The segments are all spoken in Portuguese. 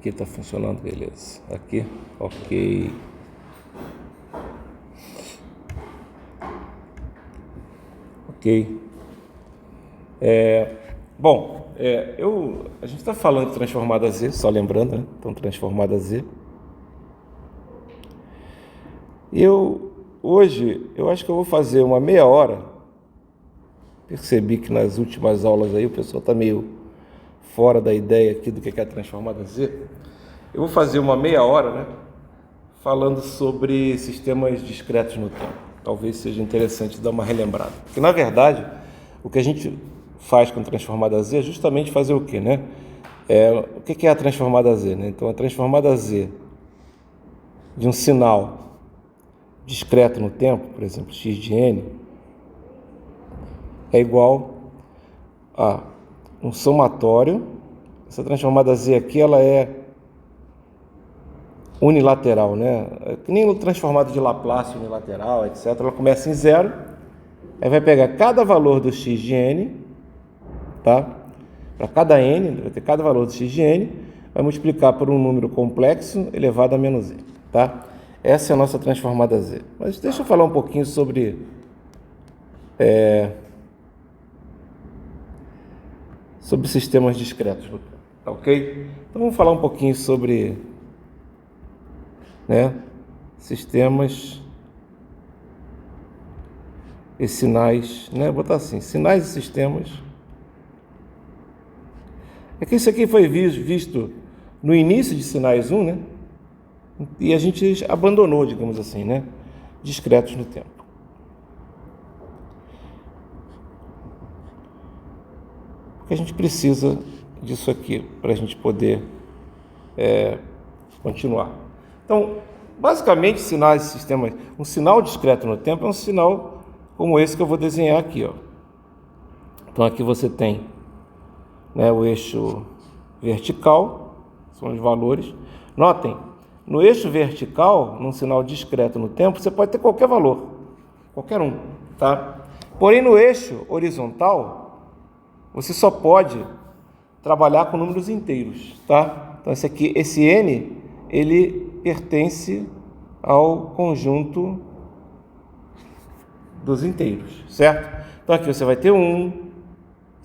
Aqui está funcionando, beleza. Aqui, ok. Ok. A gente está falando de transformada Z, só lembrando, né? Então, transformada Z. Hoje, eu acho que eu vou fazer uma meia hora. Percebi que nas últimas aulas aí o pessoal está meio fora da ideia aqui do que é a transformada Z. Eu vou fazer uma meia hora, né? Falando sobre sistemas discretos no tempo. Talvez seja interessante dar uma relembrada. Porque, na verdade, o que a gente faz com a transformada Z é justamente fazer o quê, né? O que é a transformada Z, né? Então, a transformada Z de um sinal discreto no tempo, por exemplo, x de n, é igual a um somatório. Essa transformada Z aqui, ela é unilateral, né? Que nem o transformado de Laplace unilateral, etc. Ela começa em zero, aí vai pegar cada valor do x de n, tá? Para cada n, vai ter cada valor do x de n, vai multiplicar por um número complexo elevado a menos n, tá? Essa é a nossa transformada Z. Mas deixa eu falar um pouquinho sobre sistemas discretos, tá ok? Então vamos falar um pouquinho sobre, né, sistemas e sinais, né? Vou botar assim, sinais e sistemas. É que isso aqui foi visto no início de Sinais 1, né? E a gente abandonou, digamos assim, né? Discretos no tempo. Porque a gente precisa disso aqui para a gente poder continuar. Então, basicamente, sinais e sistemas. Um sinal discreto no tempo é um sinal como esse que eu vou desenhar aqui, ó. Então, aqui você tem, né, o eixo vertical, são os valores. Notem, no eixo vertical, num sinal discreto no tempo, você pode ter qualquer valor, qualquer um, tá? Porém, no eixo horizontal, você só pode trabalhar com números inteiros, tá? Então, esse n, ele pertence ao conjunto dos inteiros, certo? Então, aqui você vai ter 1,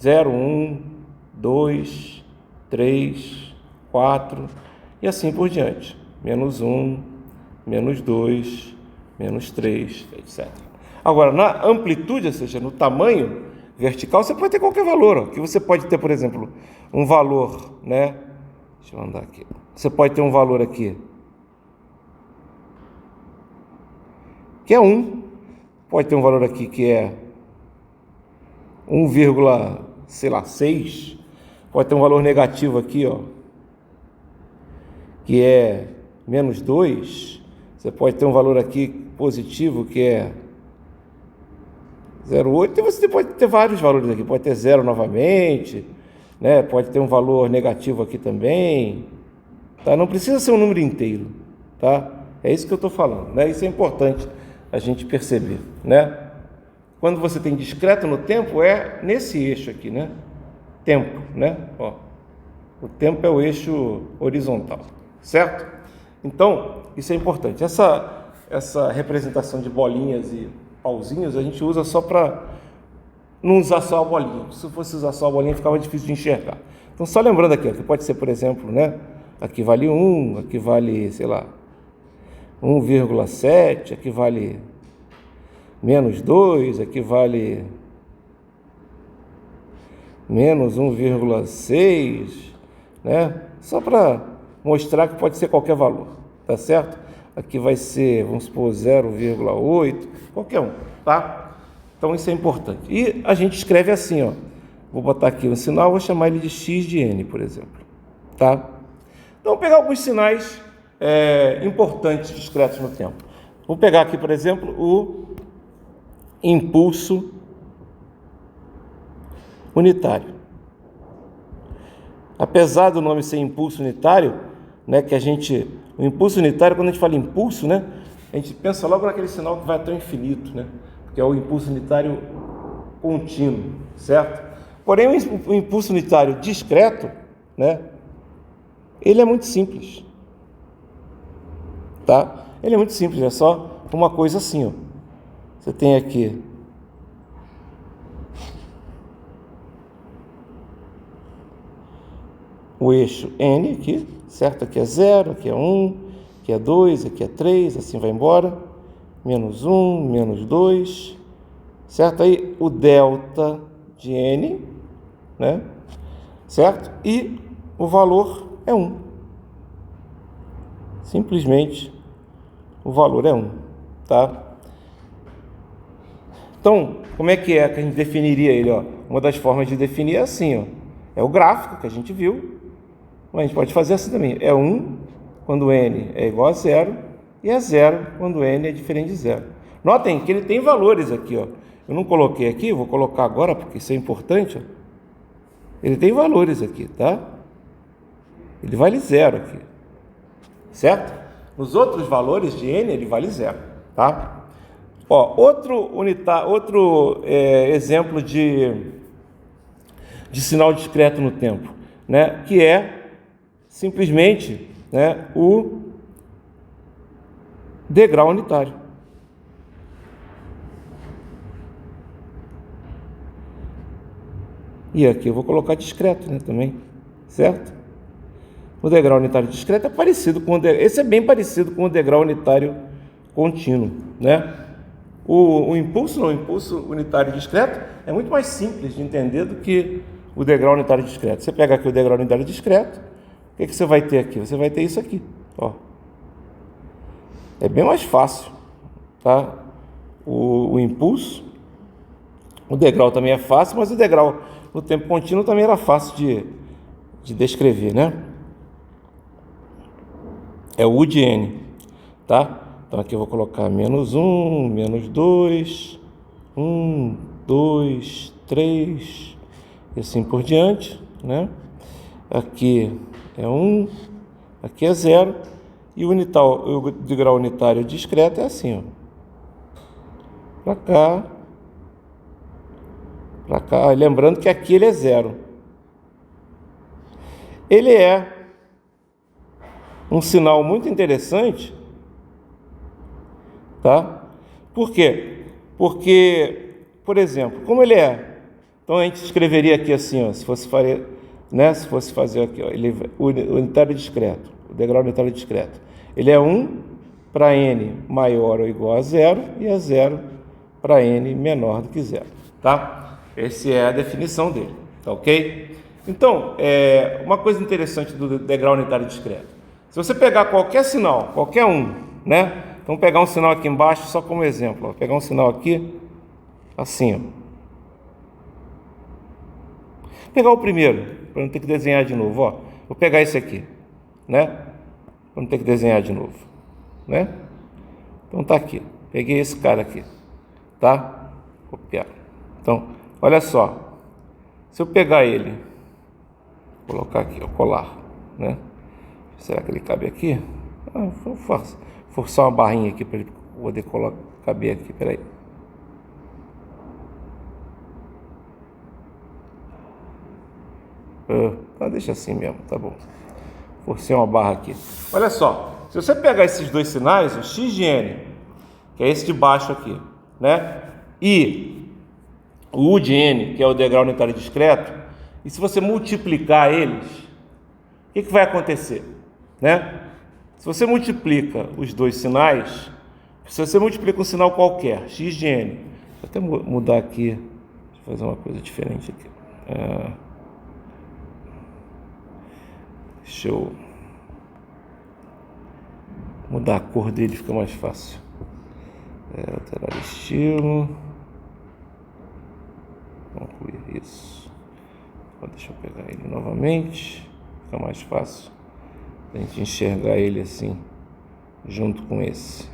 0, 1, 2, 3, 4 e assim por diante. Menos 1, menos 2, menos 3, etc. Agora, na amplitude, ou seja, no tamanho vertical, você pode ter qualquer valor. Ó. Que você pode ter, por exemplo, um valor, né? Deixa eu andar aqui. Você pode ter um valor aqui que é 1. Pode ter um valor aqui que é 1,6. Pode ter um valor negativo aqui, ó, que é menos 2, você pode ter um valor aqui positivo que é 0,8, e você pode ter vários valores aqui, pode ter 0 novamente, né? Pode ter um valor negativo aqui também, tá? Não precisa ser um número inteiro, tá? É isso que eu estou falando, né? Isso é importante a gente perceber, né? Quando você tem discreto no tempo, é nesse eixo aqui, né? Tempo, né? Ó, o tempo é o eixo horizontal, certo? Então, isso é importante. Essa representação de bolinhas e pauzinhos a gente usa só para não usar só a bolinha. Se fosse usar só a bolinha, ficava difícil de enxergar. Então, só lembrando aqui, ó, que pode ser, por exemplo, né? Aqui vale 1, aqui vale, sei lá, 1,7, aqui vale menos 2, aqui vale menos 1,6, né? Só para mostrar que pode ser qualquer valor, tá certo? Aqui vai ser, vamos supor, 0,8, qualquer um, tá? Então isso é importante. E a gente escreve assim, ó. Vou botar aqui um sinal, vou chamar ele de x de n, por exemplo, tá? Então, vou pegar alguns sinais importantes discretos no tempo. Vou pegar aqui, por exemplo, o impulso unitário. Apesar do nome ser impulso unitário, né, o impulso unitário, quando a gente fala impulso, né, a gente pensa logo naquele sinal que vai até o infinito, né, que é o impulso unitário contínuo, certo? Porém, o impulso unitário discreto, né, Ele é muito simples, tá? Ele é muito simples, é só uma coisa assim, ó. Você tem aqui o eixo N aqui, certo? Aqui é 0, aqui é 1, aqui é 2, aqui é 3, assim vai embora. Menos 1, menos 2, certo? Aí o delta de N, né? Certo? E o valor é 1. Simplesmente o valor é 1, tá? Então, como é que a gente definiria ele, ó? Uma das formas de definir é assim, ó. É o gráfico que a gente viu. Mas a gente pode fazer assim também. É 1 quando n é igual a 0 e é 0 quando n é diferente de 0. Notem que ele tem valores aqui, ó. Eu não coloquei aqui, vou colocar agora porque isso é importante, ó. Ele tem valores aqui, tá? Ele vale 0 aqui, certo? Nos outros valores de n ele vale 0, tá? Ó, outro exemplo de sinal discreto no tempo, né? Que é simplesmente, né, o degrau unitário. E aqui eu vou colocar discreto, né, também, certo? O degrau unitário discreto é parecido com esse é bem parecido com o degrau unitário contínuo, né? O impulso unitário discreto é muito mais simples de entender do que o degrau unitário discreto. Você pega aqui o degrau unitário discreto, o que você vai ter aqui? Você vai ter isso aqui, ó. É bem mais fácil, tá? O impulso, o degrau também é fácil, mas o degrau no tempo contínuo também era fácil de descrever, né? É o U de N, tá? Então aqui eu vou colocar menos 1, menos 2, 1, 2, 3, e assim por diante, né? Aqui é 1, aqui é 0, e o degrau unitário discreto é assim, ó. Para cá, lembrando que aqui ele é 0. Ele é um sinal muito interessante, tá? Por quê? Porque, por exemplo, como ele é, então a gente escreveria aqui assim, ó, se fosse fazer aqui, ó, o unitário discreto, o degrau unitário discreto, ele é 1 para n maior ou igual a 0 e é 0 para n menor do que 0, tá? Essa é a definição dele, tá ok? Então, uma coisa interessante do degrau unitário discreto, se você pegar qualquer sinal, qualquer um, né? Então, pegar um sinal aqui embaixo, só como exemplo, ó, pegar um sinal aqui, assim, ó. Pegar o primeiro, para não ter que desenhar de novo, ó. Vou pegar esse aqui, né? Para não ter que desenhar de novo, né? Então, tá aqui. Peguei esse cara aqui, tá? Copiar. Então, olha só. Se eu pegar ele, colocar aqui, ó, colar, né? Será que ele cabe aqui? Vou forçar uma barrinha aqui para ele poder caber aqui, peraí. Deixa assim mesmo, tá bom. Forcei uma barra aqui. Olha só, se você pegar esses dois sinais, o x de n, que é esse de baixo aqui, né? E o u de n, que é o degrau unitário discreto, e se você multiplicar eles, o que vai acontecer, né? Se você multiplica os dois sinais, se você multiplica um sinal qualquer, x de n, vou até mudar aqui, deixa eu fazer uma coisa diferente aqui. Deixa eu mudar a cor dele, fica mais fácil. Alterar estilo. Concluir isso. Deixa eu pegar ele novamente, fica mais fácil a gente enxergar ele assim, junto com esse.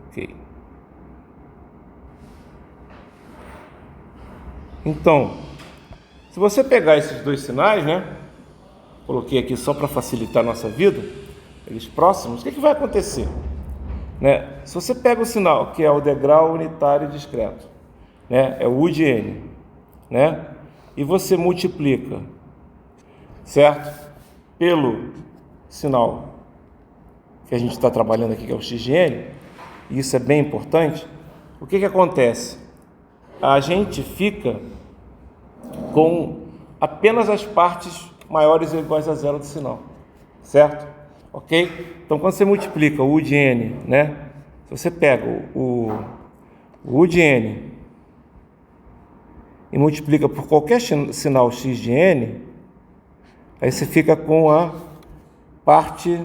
Ok. Então, se você pegar esses dois sinais, né? Coloquei aqui só para facilitar a nossa vida, eles próximos, o que vai acontecer? Né? Se você pega o sinal, que é o degrau unitário discreto, né? É o U de n, né? E você multiplica, certo? Pelo sinal que a gente está trabalhando aqui, que é o x de n, e isso é bem importante, o que acontece? A gente fica com apenas as partes maiores ou iguais a zero do sinal, certo? Ok? Então, quando você multiplica o U de n, né? Se você pega o U de n e multiplica por qualquer sinal x de n, aí você fica com a parte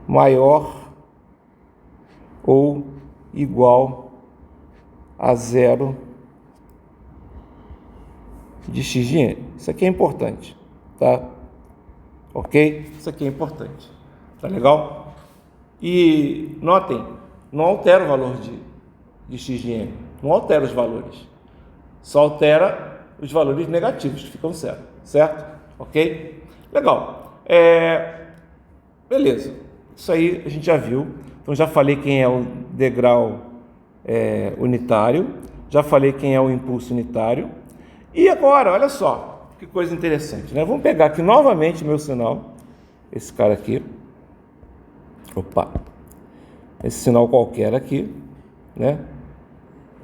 maior ou igual a zero de x de n. Isso aqui é importante, tá? Ok? Isso aqui é importante. Tá legal? E notem, não altera o valor de x de n. Não altera os valores. Só altera os valores negativos, que ficam zero. Certo? Ok? Legal. Beleza. Isso aí a gente já viu. Então já falei quem é o degrau unitário. Já falei quem é o impulso unitário. E agora, olha só, que coisa interessante, né? Vamos pegar aqui novamente o meu sinal, esse cara aqui, esse sinal qualquer aqui, né?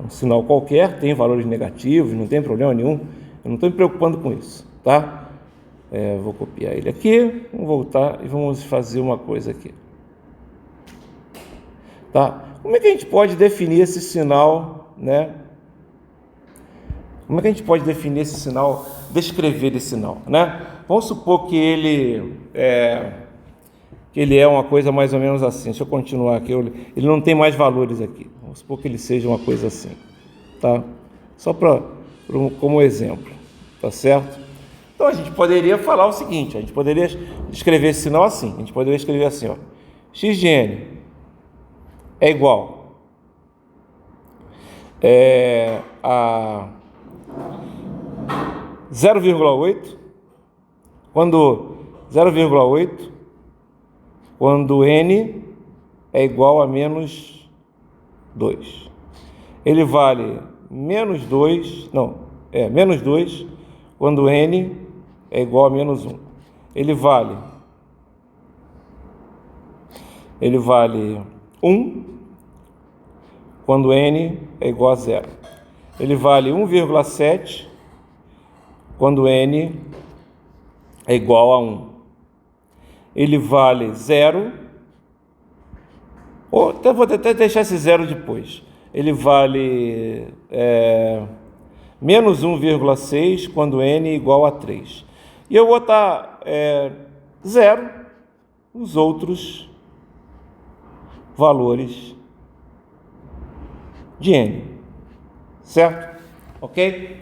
Um sinal qualquer, tem valores negativos, não tem problema nenhum, eu não estou me preocupando com isso, tá? Vou copiar ele aqui, vamos voltar e vamos fazer uma coisa aqui, tá? Como é que a gente pode definir esse sinal, né? Como é que a gente pode definir esse sinal, descrever esse sinal, né? Vamos supor que ele é uma coisa mais ou menos assim. Deixa eu continuar aqui. Ele não tem mais valores aqui. Vamos supor que ele seja uma coisa assim, tá? Só como exemplo, tá certo? Então a gente poderia falar o seguinte: a gente poderia escrever esse sinal assim. A gente poderia escrever assim, ó: x de n é igual a 0,8 quando 0,8 quando n é igual a menos 2. Ele vale menos 2 quando n é igual a menos 1. Ele vale 1 quando n é igual a 0. Ele vale 1,7 quando n é igual a 1. Ele vale 0, ou vou até deixar esse 0 depois. Ele vale menos 1,6 quando n é igual a 3. E eu vou botar 0 os outros valores de n, certo? Ok?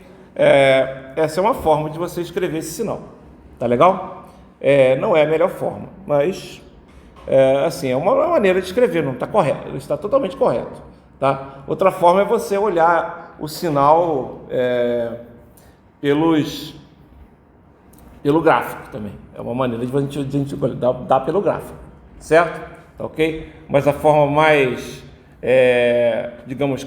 Essa é uma forma de você escrever esse sinal, tá legal? Não é a melhor forma, mas assim, é uma maneira de escrever, não está correto, ele está totalmente correto, tá? Outra forma é você olhar o sinal pelo gráfico também, é uma maneira de a gente dar pelo gráfico, certo? Tá ok? Mas a forma mais, digamos,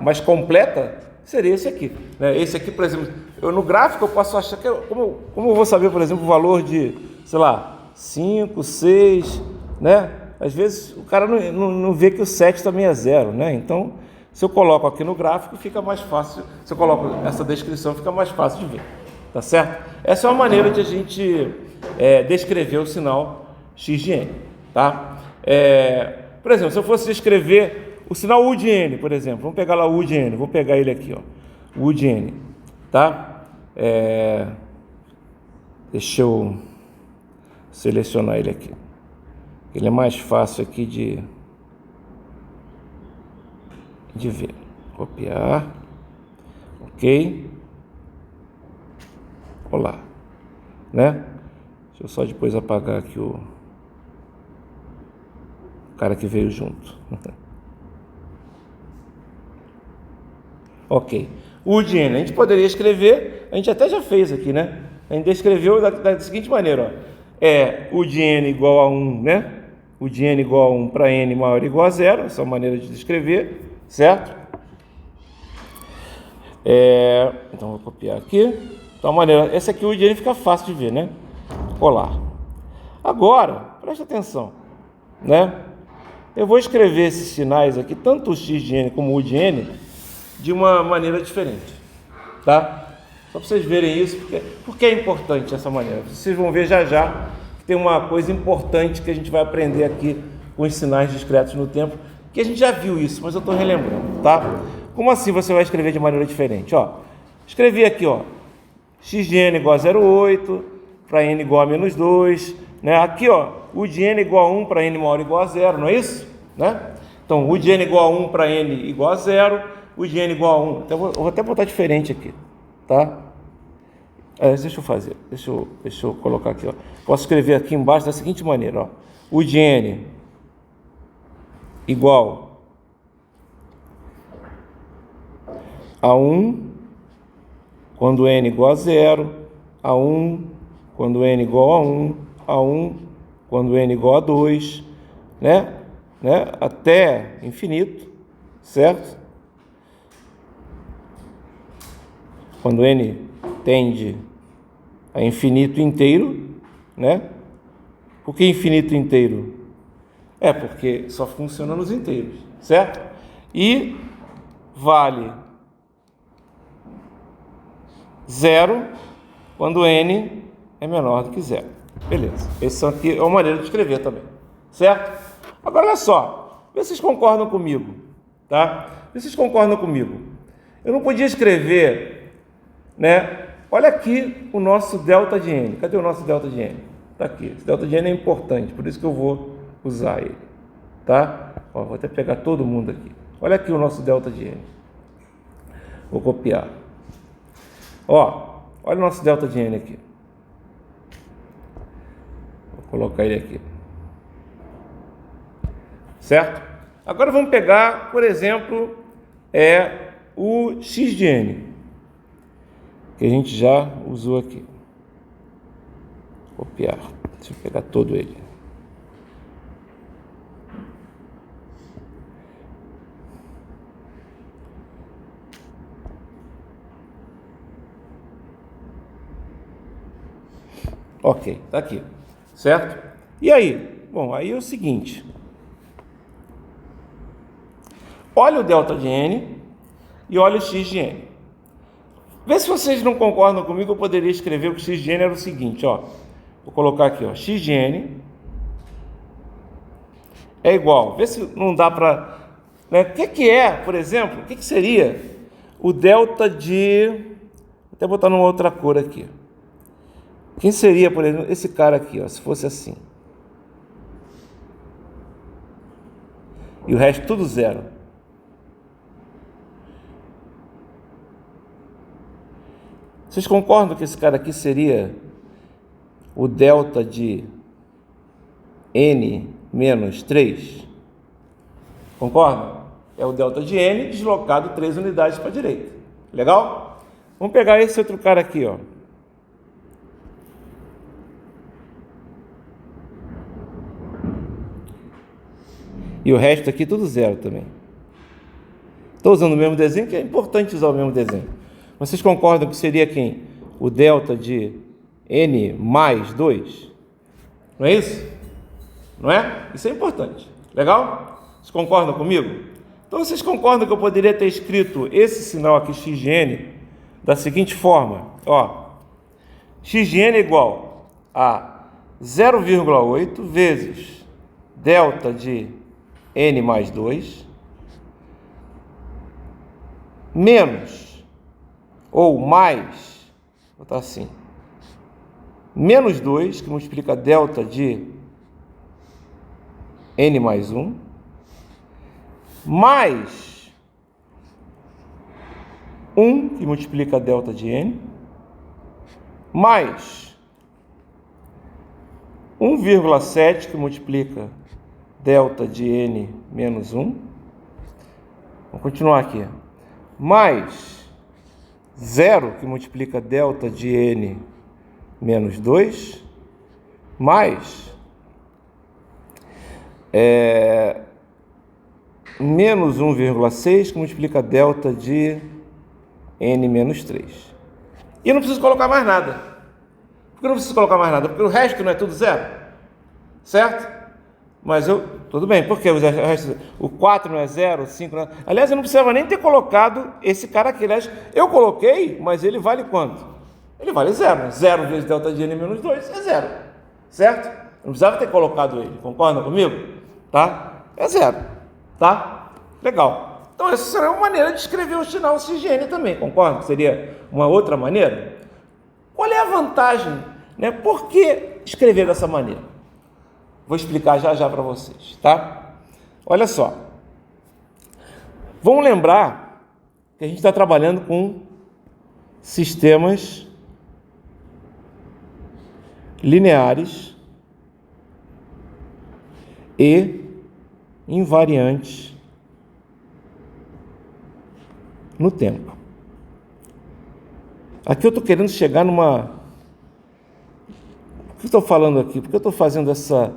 mais completa seria esse aqui, né? Esse aqui, por exemplo, no gráfico eu posso achar que, como eu vou saber, por exemplo, o valor de, sei lá, 5, 6, né? Às vezes o cara não vê que o 7 também é 0, né? Então, se eu coloco aqui no gráfico, fica mais fácil, se eu coloco essa descrição, fica mais fácil de ver, tá certo? Essa é uma maneira de a gente descrever o sinal x de n, tá? Por exemplo, se eu fosse descrever o sinal U de n, por exemplo, vamos pegar lá o U de n, vou pegar ele aqui, ó, o U de n, tá? Deixa eu selecionar ele aqui. Ele é mais fácil aqui de ver. Copiar, ok? Olá, né? Deixa eu só depois apagar aqui o cara que veio junto. Ok. U de n, a gente poderia escrever, a gente até já fez aqui, né? A gente descreveu da seguinte maneira, ó. U de n igual a 1, né? U de n igual a 1 para n maior ou igual a 0, essa é uma maneira de descrever, certo? Então, vou copiar aqui. Então, essa aqui, o U de n fica fácil de ver, né? Olá. Agora, presta atenção, né? Eu vou escrever esses sinais aqui, tanto o x de n como o u de n, de uma maneira diferente, tá? Só para vocês verem isso, porque é importante essa maneira. Vocês vão ver já já que tem uma coisa importante que a gente vai aprender aqui com os sinais discretos no tempo, que a gente já viu isso, mas eu estou relembrando, tá? Como assim você vai escrever de maneira diferente? Ó, escrevi aqui, ó, x de n igual a 0,8, para n igual a menos 2, né? Aqui, ó, u de n igual a 1 para n maior ou igual a 0, não é isso? Né? Então, u de n igual a 1 para n igual a 0, u de n igual a 1. Então, eu vou até botar diferente aqui, tá? Deixa eu fazer, deixa eu colocar aqui, ó. Posso escrever aqui embaixo da seguinte maneira, ó. U de n igual a 1 quando n igual a 0, a 1 quando n igual a 1, a 1 quando n igual a 2, né? Até infinito, certo? Quando n tende a infinito inteiro, né? Por que infinito inteiro? Porque só funciona nos inteiros, certo? E vale 0 quando n é menor do que 0. Beleza. Essa aqui é uma maneira de escrever também, certo? Agora, olha só. Vê se vocês concordam comigo, tá? Vê se vocês concordam comigo. Eu não podia escrever, né? Olha aqui o nosso delta de n. Cadê o nosso delta de n? Está aqui. Esse delta de n é importante, por isso que eu vou usar ele, tá? Ó, vou até pegar todo mundo aqui. Olha aqui o nosso delta de n. Vou copiar. Ó, olha o nosso delta de n aqui. Vou colocar ele aqui. Certo? Agora vamos pegar, por exemplo, o x de n, que a gente já usou aqui. Copiar. Deixa eu pegar todo ele. Ok, tá aqui, certo? E aí? Bom, aí é o seguinte. Olha o delta de n e olha o x de n. Vê se vocês não concordam comigo, eu poderia escrever que o x de n era o seguinte, ó. Vou colocar aqui, ó, x de n é igual. Vê se não dá para... Né? O que é, por exemplo, o que seria o delta de... Vou até botar numa outra cor aqui. Quem seria, por exemplo, esse cara aqui, ó, se fosse assim? E o resto tudo 0. Vocês concordam que esse cara aqui seria o delta de n menos 3? Concordam? É o delta de n deslocado 3 unidades para a direita. Legal? Vamos pegar esse outro cara aqui, ó. E o resto aqui tudo 0 também. Estou usando o mesmo desenho, que é importante usar o mesmo desenho. Vocês concordam que seria quem? O delta de n mais 2? Não é isso? Não é? Isso é importante. Legal? Vocês concordam comigo? Então vocês concordam que eu poderia ter escrito esse sinal aqui, x de n, da seguinte forma. Ó, x de n é igual a 0,8 vezes delta de n mais 2 menos ou mais, vou botar assim, menos 2, que multiplica delta de n mais 1, mais 1, que multiplica delta de n, mais 1,7, que multiplica delta de n menos 1. Vamos continuar aqui. Mais 0, que multiplica delta de n menos 2, mais menos 1,6, que multiplica delta de n menos 3. E eu não preciso colocar mais nada. Por que eu não preciso colocar mais nada? Porque o resto não é tudo 0. certo? Mas tudo bem, por quê? O 4 não é 0, o 5 não é... Aliás, eu não precisava nem ter colocado esse cara aqui. Aliás, eu coloquei, mas ele vale quanto? Ele vale 0. 0 vezes delta de n menos 2 é 0, certo? Eu não precisava ter colocado ele, concorda comigo? Tá? É 0, tá? Legal. Então, essa seria uma maneira de escrever o sinal cisgênio também, concorda? Seria uma outra maneira? Qual é a vantagem, né? Por que escrever dessa maneira? Vou explicar já para vocês, tá? Olha só. Vamos lembrar que a gente está trabalhando com sistemas lineares e invariantes no tempo. Aqui eu estou querendo chegar numa... Por que eu estou falando aqui? Por que eu estou fazendo essa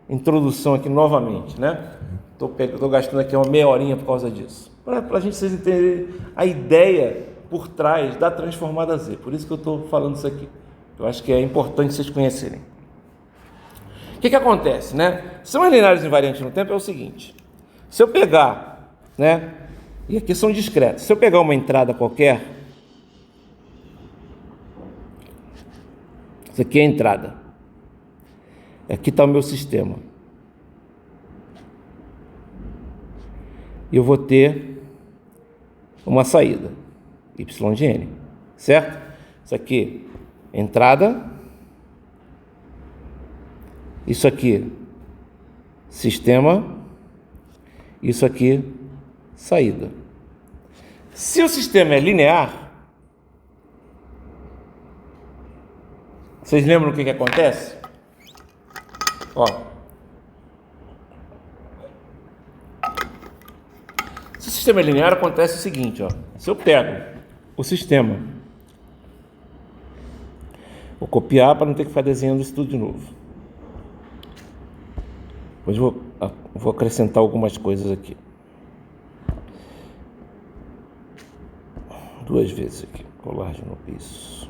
introdução aqui novamente, né? Estou gastando aqui uma meia horinha por causa disso. Para vocês entenderem a ideia por trás da transformada Z. Por isso que eu estou falando isso aqui. Eu acho que é importante vocês conhecerem. O que acontece, né? Sistemas lineares invariantes no tempo é o seguinte. Se eu pegar, né? E aqui são discretos. Se eu pegar uma entrada qualquer, isso aqui é a entrada. Aqui está o meu sistema. E eu vou ter uma saída, y de n, certo? Isso aqui, entrada. Isso aqui, sistema. Isso aqui, saída. Se o sistema é linear, vocês lembram o que acontece? Ó, se o sistema é linear, acontece o seguinte, ó. Se eu pego o sistema, vou copiar para não ter que ficar desenhando isso tudo de novo. Depois vou acrescentar algumas coisas aqui. 2 vezes aqui, colar de novo, isso.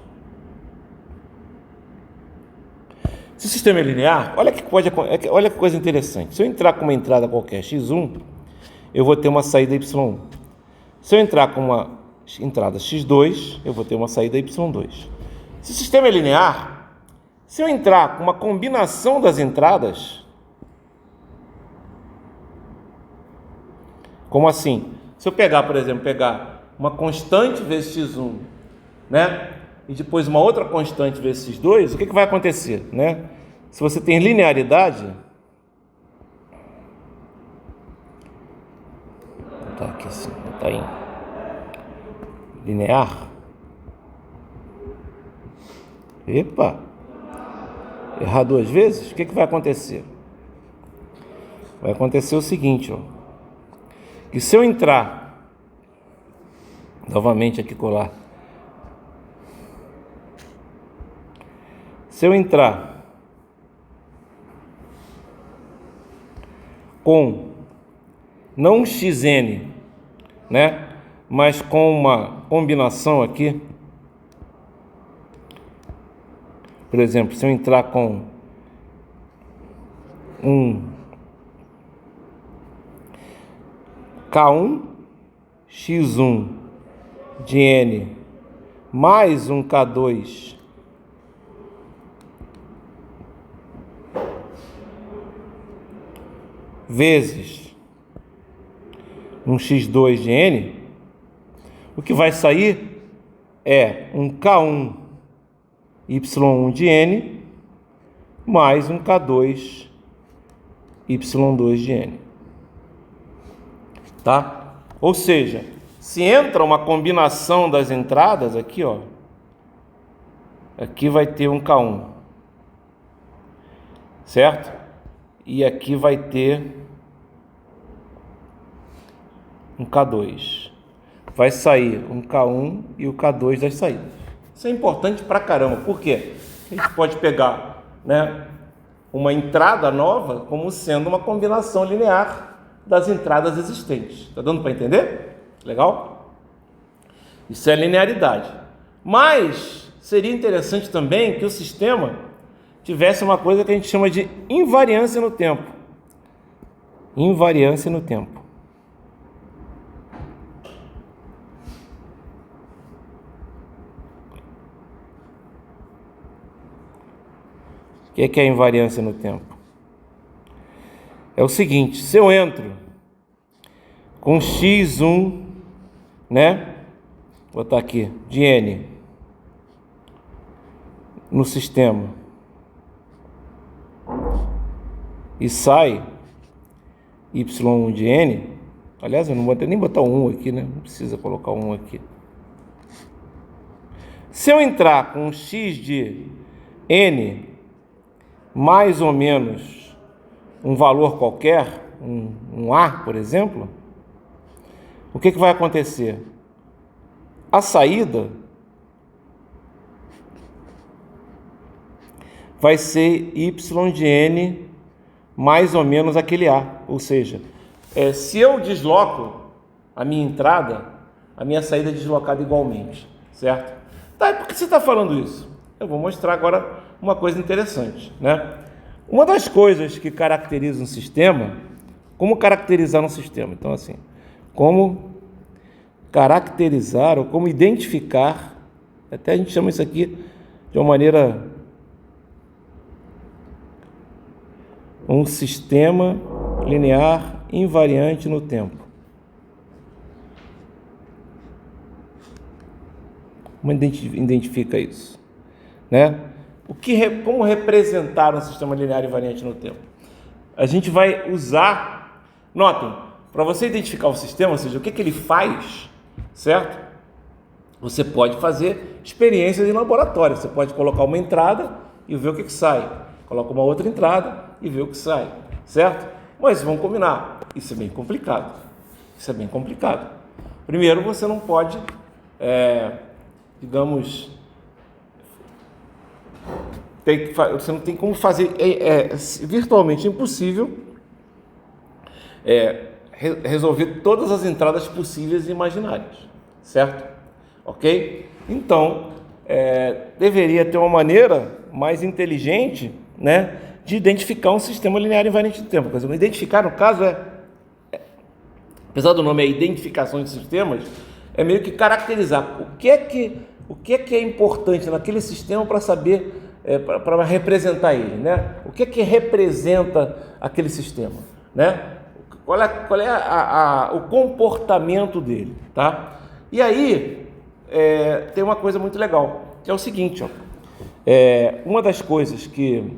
Se o sistema é linear, olha que coisa interessante. Se eu entrar com uma entrada qualquer x1, eu vou ter uma saída y1. Se eu entrar com uma entrada x2, eu vou ter uma saída y2. Se o sistema é linear, se eu entrar com uma combinação das entradas, como assim? Se eu pegar, por exemplo, uma constante vezes x1, né? E depois uma outra constante vezes x2, o que vai acontecer, né? Se você tem linearidade, tá aqui assim, tá em linear. Epa! Errar 2 vezes, o que vai acontecer? Vai acontecer o seguinte, ó. Que se eu entrar, novamente aqui colar, se eu entrar com não um xn, né, mas com uma combinação aqui, por exemplo, se eu entrar com um K1 x1 de n mais um K2 vezes um x2 de n, o que vai sair é um K1 y1 de n mais um K2 y2 de n. Tá? Ou seja, se entra uma combinação das entradas aqui, ó, aqui vai ter um K1, certo? E aqui vai ter um K2. Vai sair um K1 e o K2 das saídas. Isso é importante pra caramba. Por quê? A gente pode pegar, né, uma entrada nova como sendo uma combinação linear das entradas existentes. Tá dando para entender? Legal? Isso é linearidade. Mas seria interessante também que o sistema tivesse uma coisa que a gente chama de invariância no tempo. Invariância no tempo. O que é invariância no tempo? É o seguinte, se eu entro com x1, né? Vou botar aqui, de n no sistema e sai y1 de n, aliás, eu não vou nem botar 1 aqui, né? Não precisa colocar 1 aqui. Se eu entrar com x de n mais ou menos um valor qualquer, um A, por exemplo, o que vai acontecer? A saída vai ser y de n mais ou menos aquele A, ou seja, se eu desloco a minha entrada, a minha saída é deslocada igualmente, certo? Tá, e por que você está falando isso? Eu vou mostrar agora uma coisa interessante, né? Uma das coisas que caracteriza um sistema, como caracterizar um sistema? Então, assim, como caracterizar ou como identificar, até a gente chama isso aqui de uma maneira, um sistema linear invariante no tempo. Como identifica isso, né? Como representar um sistema linear invariante no tempo? A gente vai usar, notem, para você identificar o sistema, ou seja, o que ele faz, certo? Você pode fazer experiências em laboratório, você pode colocar uma entrada e ver o que sai, coloca uma outra entrada e ver o que sai, certo? Mas vamos combinar, isso é bem complicado, Primeiro, você não pode, digamos, você não tem como fazer, virtualmente impossível resolver todas as entradas possíveis e imaginárias, certo? Ok? Então, deveria ter uma maneira mais inteligente, né, de identificar um sistema linear invariante do tempo. Quer dizer, identificar, no caso, apesar do nome identificação de sistemas, é meio que caracterizar o que é importante naquele sistema para saber, para representar ele, né? O que representa aquele sistema, né? Qual é o comportamento dele, tá? E aí tem uma coisa muito legal, que é o seguinte, ó, uma das coisas que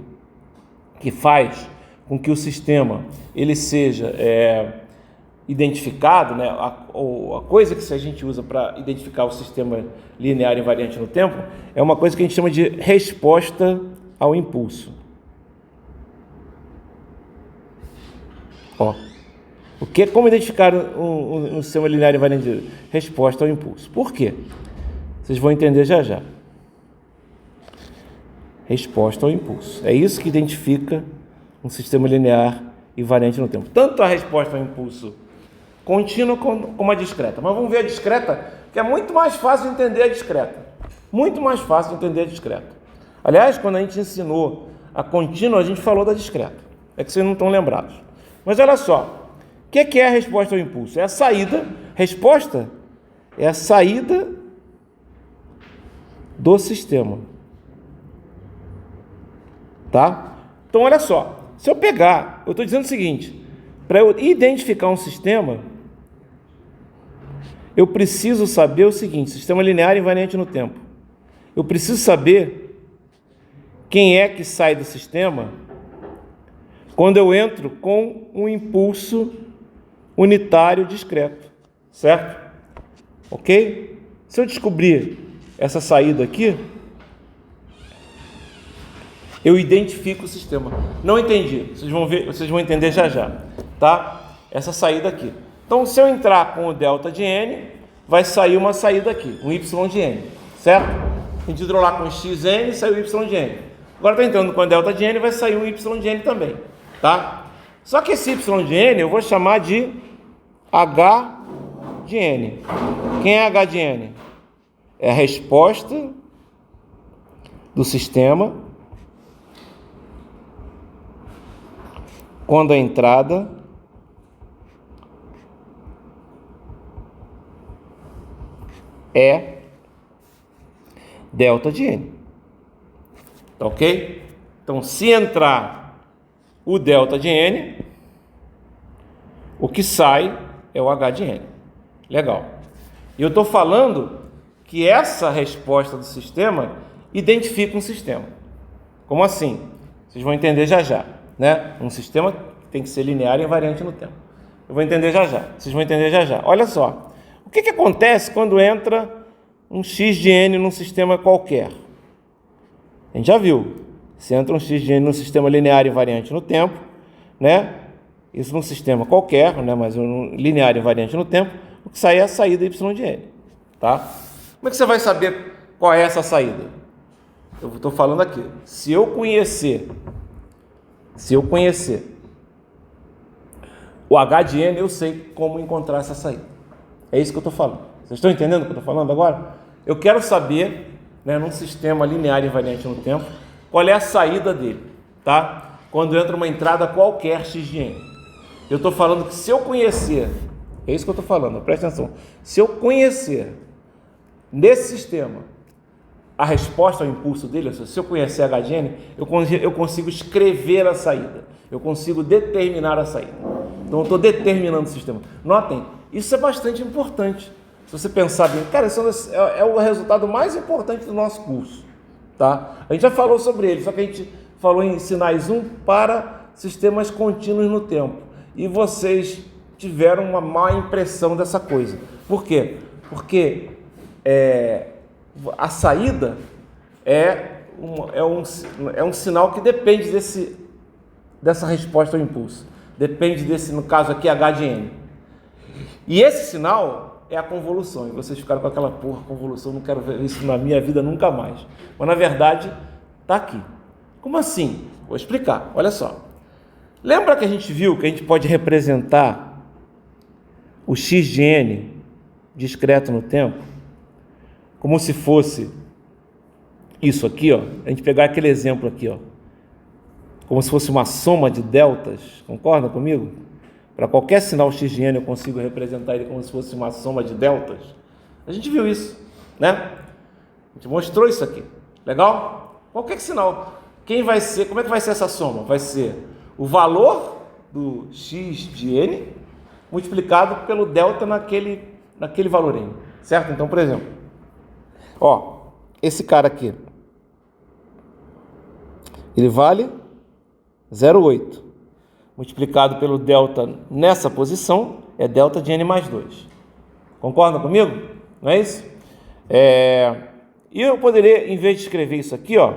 faz com que o sistema ele seja identificado, né? A coisa que a gente usa para identificar o sistema linear invariante no tempo é uma coisa que a gente chama de resposta ao impulso. Ó, como identificar um sistema linear invariante? Resposta ao impulso. Por quê? Vocês vão entender já já. Resposta ao impulso. É isso que identifica um sistema linear invariante no tempo. Tanto a resposta ao impulso contínua como a discreta. Mas vamos ver a discreta, que é muito mais fácil de entender a discreta. Muito mais fácil de entender a discreta. Aliás, quando a gente ensinou a contínua, a gente falou da discreta. É que vocês não estão lembrados. Mas olha só, o que é a resposta ao impulso? É a saída, resposta é a saída do sistema. Tá? Então, olha só, se eu pegar, eu estou dizendo o seguinte, para eu identificar um sistema, eu preciso saber o seguinte, sistema linear invariante no tempo. Eu preciso saber quem é que sai do sistema quando eu entro com um impulso unitário discreto, certo? Ok? Se eu descobrir essa saída aqui, eu identifico o sistema. Não entendi, vocês vão entender já já, tá? Essa saída aqui. Então, se eu entrar com o delta de n, vai sair uma saída aqui, um y de n, certo? A gente entrou lá com xn, saiu y de n. Agora está entrando com o delta de n, vai sair um y de n também, tá? Só que esse y de n eu vou chamar de h de n. Quem é h de n? É a resposta do sistema quando a entrada é delta de N. Tá ok? Então, se entrar o delta de N, o que sai é o H de N. Legal. E eu estou falando que essa resposta do sistema identifica um sistema. Como assim? Vocês vão entender já já, né? Um sistema tem que ser linear e invariante no tempo. Eu vou entender já já. Vocês vão entender já já. Olha só. O que acontece quando entra um x de n num sistema qualquer? A gente já viu. Se entra um x de n num sistema linear e invariante no tempo, né? Isso num sistema qualquer, né? Mas um linear e invariante no tempo, o que sai é a saída y de n, tá? Como é que você vai saber qual é essa saída? Eu estou falando aqui. Se eu conhecer o H de n, eu sei como encontrar essa saída. É isso que eu estou falando. Vocês estão entendendo o que eu estou falando agora? Eu quero saber, né, num sistema linear e invariante no tempo, qual é a saída dele, tá? Quando entra uma entrada qualquer x de n. Eu estou falando que se eu conhecer, é isso que eu estou falando, presta atenção. Se eu conhecer nesse sistema a resposta ao impulso dele, se eu conhecer H de n, eu consigo escrever a saída, eu consigo determinar a saída. Então eu estou determinando o sistema. Notem, isso é bastante importante. Se você pensar bem, cara, isso é o resultado mais importante do nosso curso, tá? A gente já falou sobre ele, só que a gente falou em sinais 1 para sistemas contínuos no tempo. E vocês tiveram uma má impressão dessa coisa. Por quê? Porque a saída é um sinal que depende dessa resposta ao impulso. Depende desse, no caso aqui, H de n. E esse sinal é a convolução. E vocês ficaram com aquela convolução, não quero ver isso na minha vida nunca mais. Mas na verdade, está aqui. Como assim? Vou explicar. Olha só. Lembra que a gente viu que a gente pode representar o x de n discreto no tempo como se fosse isso aqui, ó. A gente pegar aquele exemplo aqui, ó, como se fosse uma soma de deltas. Concorda comigo? Para qualquer sinal x de n eu consigo representar ele como se fosse uma soma de deltas. A gente viu isso, né? A gente mostrou isso aqui. Legal? Qualquer sinal. Como é que vai ser essa soma? Vai ser o valor do x de n multiplicado pelo delta naquele valor n, certo? Então, por exemplo, ó, esse cara aqui, ele vale 0,8, multiplicado pelo delta nessa posição, é delta de n mais 2. Concordam comigo? Não é isso? E eu poderia, em vez de escrever isso aqui, ó,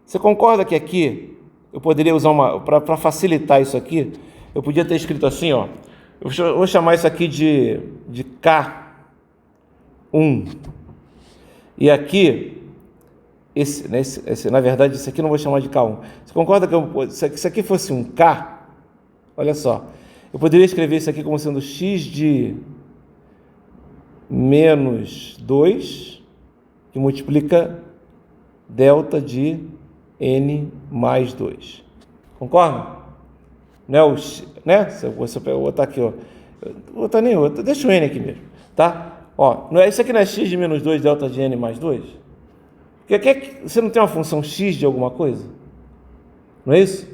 você concorda que aqui eu poderia usar para facilitar isso aqui, eu podia ter escrito assim, ó, eu vou chamar isso aqui de K1. E aqui, na verdade, isso aqui eu não vou chamar de K1. Você concorda que se isso aqui fosse um K, olha só, eu poderia escrever isso aqui como sendo x de menos 2, que multiplica delta de n mais 2. Concorda? Não, né? Se eu vou botar aqui, ó. Vou botar nem outro, deixa o n aqui mesmo, tá? Ó, isso aqui não é x de menos 2 delta de n mais 2? Porque você não tem uma função x de alguma coisa? Não é isso?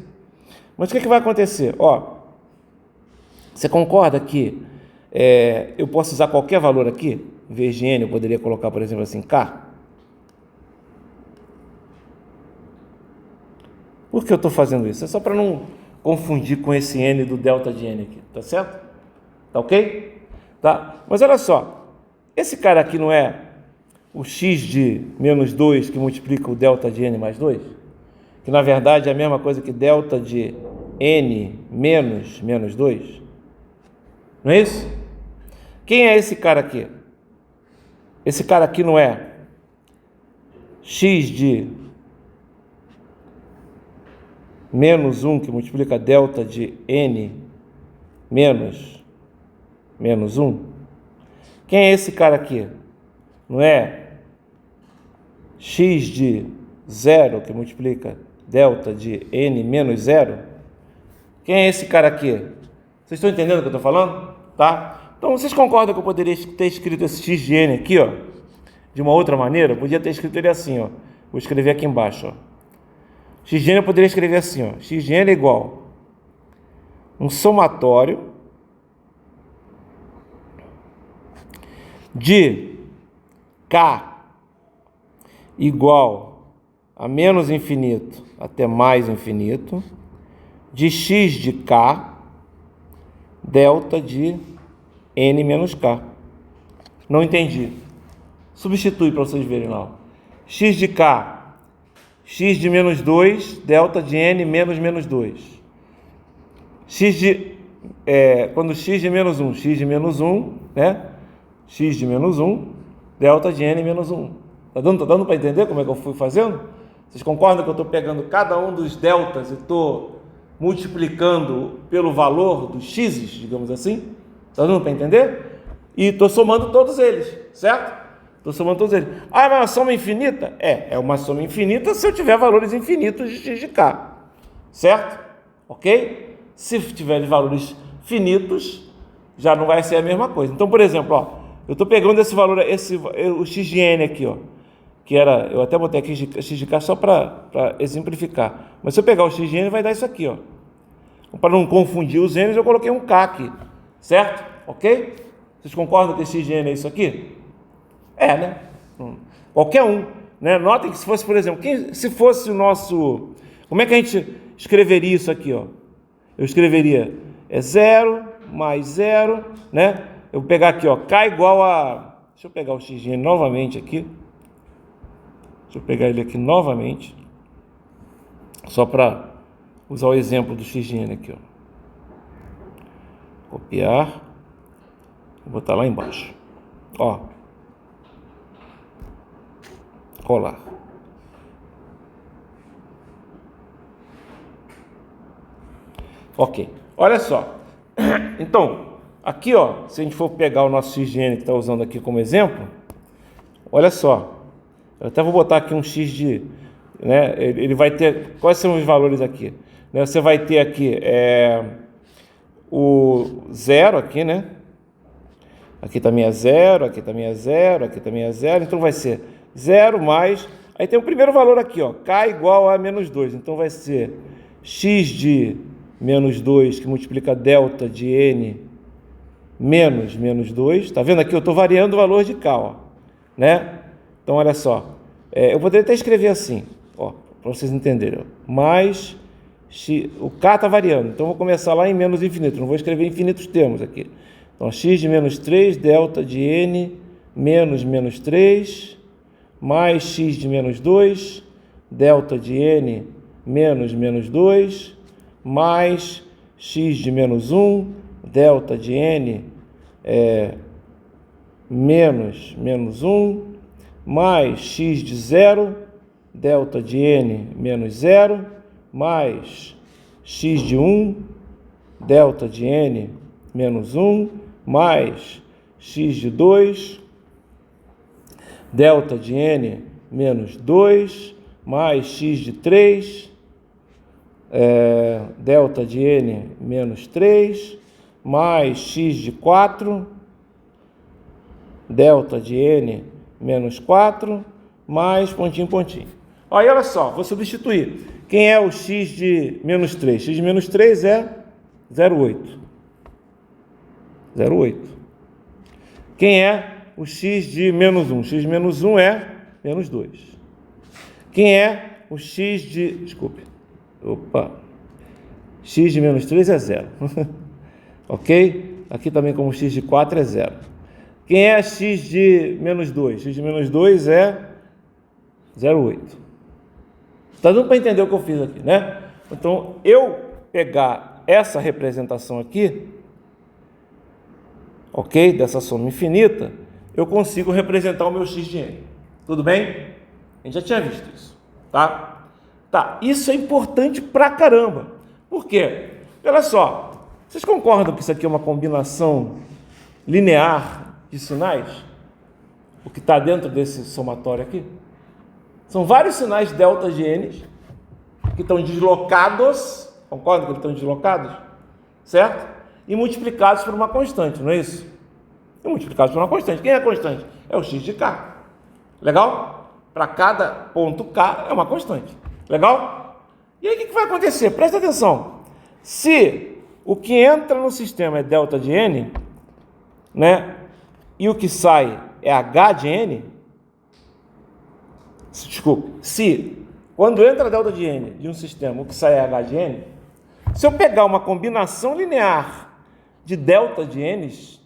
Mas o que vai acontecer? Ó, você concorda que eu posso usar qualquer valor aqui? Em vez de n, eu poderia colocar, por exemplo, assim, k? Por que eu estou fazendo isso? É só para não confundir com esse n do delta de n aqui, tá certo? Tá ok? Tá? Mas olha só, esse cara aqui não é o x de menos 2 que multiplica o delta de n mais 2? Que na verdade é a mesma coisa que delta de n menos 2? Não é isso? Quem é esse cara aqui? Esse cara aqui não é x de menos 1 que multiplica delta de n menos 1? Quem é esse cara aqui? Não é x de 0 que multiplica delta de n menos 0? Quem é esse cara aqui? Vocês estão entendendo o que eu estou falando? Tá? Então, vocês concordam que eu poderia ter escrito esse x de n aqui, ó, de uma outra maneira? Eu podia ter escrito ele assim, ó. Vou escrever aqui embaixo, ó. X de n eu poderia escrever assim, ó. X de n é igual um somatório de k igual a menos infinito até mais infinito, de x de k, delta de n menos k. Não entendi. Substitui para vocês verem lá. X de k, x de menos 2, delta de n menos menos 2. Quando x de menos 1, x de menos 1, né? X de menos 1, delta de n menos 1. Tá dando para entender como é que eu fui fazendo? Vocês concordam que eu estou pegando cada um dos deltas e estou multiplicando pelo valor dos x's, digamos assim? Tá dando para entender? E estou somando todos eles, certo? Estou somando todos eles. Ah, mas uma soma infinita? É uma soma infinita se eu tiver valores infinitos de x de k, certo? Ok? Se tiver valores finitos, já não vai ser a mesma coisa. Então, por exemplo, ó, eu estou pegando esse valor, o x de n aqui, ó, que era, eu até botei aqui x de k só para exemplificar. Mas se eu pegar o x de n, vai dar isso aqui, ó. Para não confundir os n's, eu coloquei um k aqui, certo? Ok? Vocês concordam que esse x de n é isso aqui? É, né? Qualquer um, né? Notem que se fosse, por exemplo, se fosse o nosso... Como é que a gente escreveria isso aqui, ó? Eu escreveria 0 mais 0, né? Eu vou pegar aqui, ó, k igual a... Deixa eu pegar o x de n novamente aqui. Deixa eu pegar ele aqui novamente. Só para usar o exemplo do x de n aqui, ó. Copiar. Vou botar lá embaixo. Ó. Colar. Ok. Olha só. Então, aqui, ó, se a gente for pegar o nosso x de n que está usando aqui como exemplo, olha só. Eu até vou botar aqui um x de... Né, ele vai ter... Quais são os valores aqui? Né, você vai ter aqui o 0 aqui, né? Aqui também é 0, aqui também é 0, aqui também é 0. Então vai ser 0 mais... Aí tem o primeiro valor aqui, ó, k igual a menos 2. Então vai ser x de menos 2, que multiplica delta de n menos menos 2. Tá vendo aqui? Eu estou variando o valor de k, ó, né? Então, olha só. Eu poderia até escrever assim, ó, para vocês entenderem. Ó, mais x, o k está variando. Então, eu vou começar lá em menos infinito. Não vou escrever infinitos termos aqui. Então, x de menos 3, delta de n menos menos 3, mais x de menos 2, delta de n menos menos 2, mais x de menos 1, delta de n menos menos 1, mais x de 0, delta de n menos 0, mais x de 1, delta de n menos 1, mais x de 2, delta de n menos 2, mais x de 3, delta de n menos 3, mais x de 4, delta de n menos 4, mais pontinho, pontinho. Aí, olha só, vou substituir. Quem é o x de menos 3? X de menos 3 é 0,8. 0,8. Quem é o x de menos 1? X de menos 1 é menos 2. Quem é o x de... Desculpe. Opa. X de menos 3 é 0. Ok? Aqui também como x de 4 é 0. Quem é x de menos 2? X de menos 2 é 0,8. Está dando para entender o que eu fiz aqui, né? Então, eu pegar essa representação aqui, ok? Dessa soma infinita, eu consigo representar o meu x de n. Tudo bem? A gente já tinha visto isso, tá? Tá, isso é importante pra caramba. Por quê? Olha só, vocês concordam que isso aqui é uma combinação linear de sinais? O que está dentro desse somatório aqui? São vários sinais delta de n que estão deslocados Concordam que eles estão deslocados? Certo? E multiplicados por uma constante, não é isso? E multiplicados por uma constante. Quem é a constante? É o x de k. Legal? Para cada ponto k é uma constante. Legal? E aí o que vai acontecer? Presta atenção. Se o que entra no sistema é delta de n, né? E o que sai é h de n, desculpa, se quando entra delta de n de um sistema, o que sai é h de n, se eu pegar uma combinação linear de delta de n's,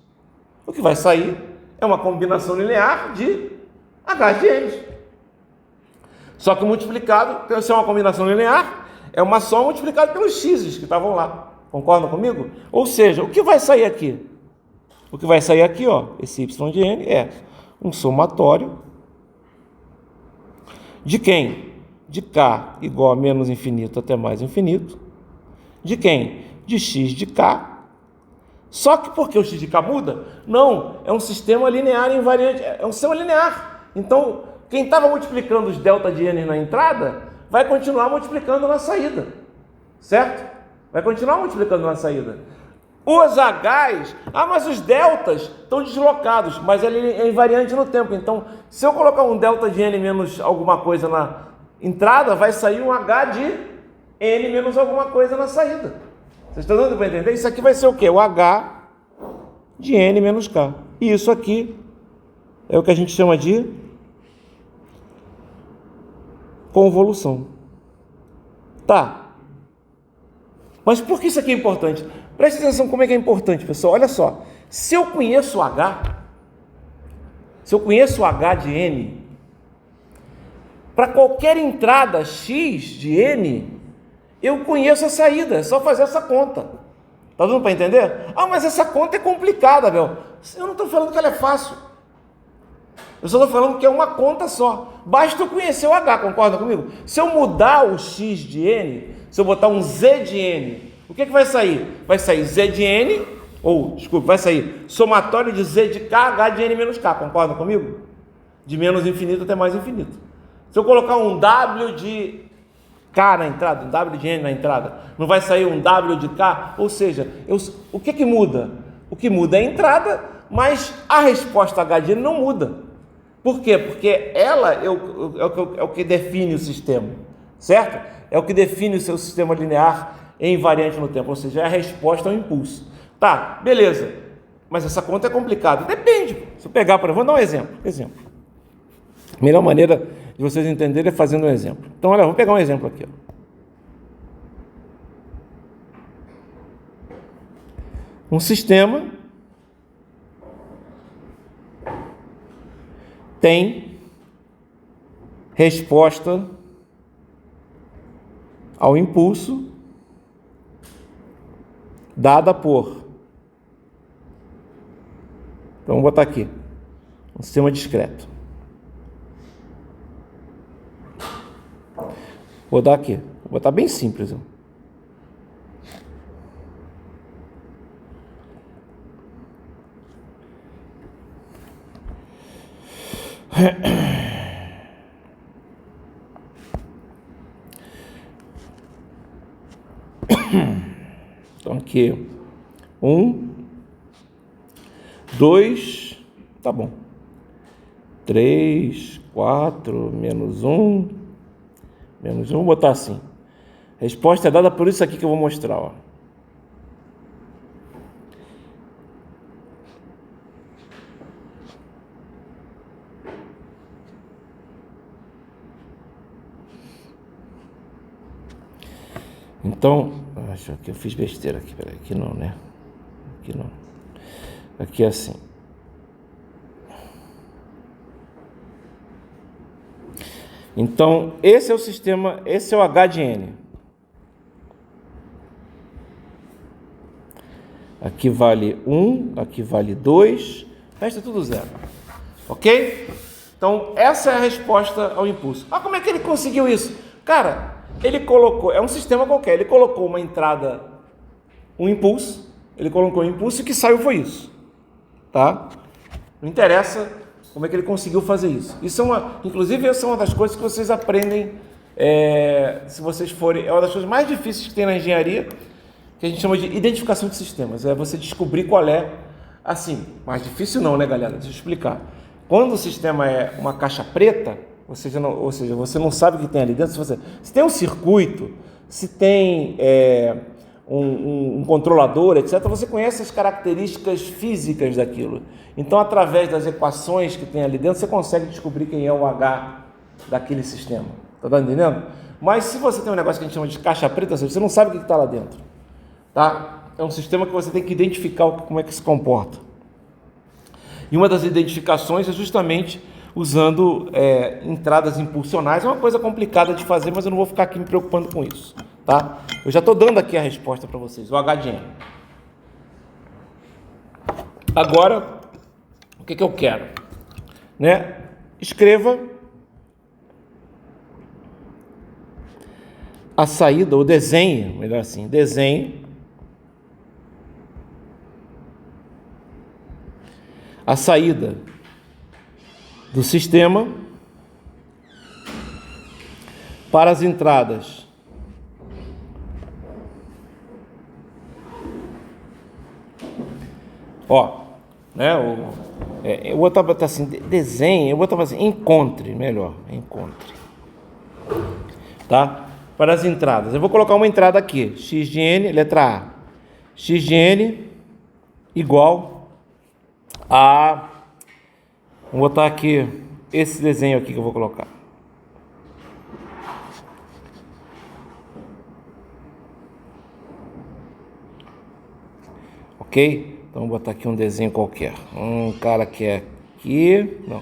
o que vai sair é uma combinação linear de h de n's. Só que multiplicado, se é uma combinação linear, é uma soma multiplicada pelos x's que estavam lá. Concordam comigo? Ou seja, o que vai sair aqui? O que vai sair aqui, ó, esse y de n é um somatório de quem? De k igual a menos infinito até mais infinito. De quem? De x de k. Só que por que o x de k muda? Não, é um sistema linear invariante, é um sistema linear. Então, quem estava multiplicando os delta de n na entrada, vai continuar multiplicando na saída. Certo? Vai continuar multiplicando na saída. Os h's, mas os deltas estão deslocados, mas ele é invariante no tempo. Então, se eu colocar um delta de n menos alguma coisa na entrada, vai sair um h de n menos alguma coisa na saída. Vocês estão dando para entender? Isso aqui vai ser o quê? O h de n menos k. E isso aqui é o que a gente chama de convolução. Tá. Mas por que isso aqui é importante? Preste atenção como é que é importante, pessoal. Olha só. Se eu conheço o h de n, para qualquer entrada x de n, eu conheço a saída. É só fazer essa conta. Tá dando para entender? Mas essa conta é complicada, meu. Eu não estou falando que ela é fácil. Eu só estou falando que é uma conta só. Basta eu conhecer o h, concorda comigo? Se eu mudar o x de n, se eu botar um z de n, o que vai sair? Vai sair z de n, vai sair somatório de z de k, h de n menos k, concorda comigo? De menos infinito até mais infinito. Se eu colocar um w de k na entrada, um w de n na entrada, não vai sair um w de k? Ou seja, o que muda? O que muda é a entrada, mas a resposta h de n não muda. Por quê? Porque ela é o que define o sistema, certo? É o que define o seu sistema linear e invariante no tempo, ou seja, é a resposta ao impulso. Tá, beleza. Mas essa conta é complicada. Depende. Se eu pegar, vou dar um exemplo. A melhor maneira de vocês entenderem é fazendo um exemplo. Então, olha, vou pegar um exemplo aqui. Um sistema tem resposta ao impulso dada por, então vamos botar aqui, um sistema discreto. Vou dar aqui, vou botar bem simples. Então aqui 1, 2, tá bom, 3, 4, menos 1, vou botar assim. A resposta é dada por isso aqui que eu vou mostrar, ó. Então, acho que eu fiz besteira aqui, peraí, aqui não, né? Aqui não. Aqui é assim. Então, esse é o sistema, esse é o H de N. Aqui vale 1, aqui vale 2, o resto é tudo zero. Ok? Então, essa é a resposta ao impulso. Ah, como é que ele conseguiu isso? Cara, ele colocou, é um sistema qualquer, ele colocou uma entrada, um impulso, ele colocou um impulso e o que saiu foi isso. Tá? Não interessa como é que ele conseguiu fazer isso. Inclusive, essa é uma das coisas que vocês aprendem se vocês forem, é uma das coisas mais difíceis que tem na engenharia, que a gente chama de identificação de sistemas. É você descobrir qual é, assim, mais difícil não, né, galera? Deixa eu explicar. Quando o sistema é uma caixa preta, ou seja, você não sabe o que tem ali dentro, se tem um circuito, se tem um controlador, etc., você conhece as características físicas daquilo. Então, através das equações que tem ali dentro, você consegue descobrir quem é o H daquele sistema. Está entendendo? Mas se você tem um negócio que a gente chama de caixa preta, você não sabe o que está lá dentro. Tá? É um sistema que você tem que identificar como é que se comporta. E uma das identificações é justamente usando entradas impulsionais. É uma coisa complicada de fazer, mas eu não vou ficar aqui me preocupando com isso. Tá? Eu já estou dando aqui a resposta para vocês, o H de N. Agora, o que eu quero? Né? Escreva a saída, ou desenhe, melhor assim, desenhe a saída do sistema para as entradas né? Eu vou botar assim, desenhe, eu vou botar assim, encontre, melhor, encontre, tá? Para as entradas, eu vou colocar uma entrada aqui, x de n, letra A, x de n igual a, vou botar aqui esse desenho aqui que eu vou colocar. Ok? Então vou botar aqui um desenho qualquer. Um cara que é aqui, não.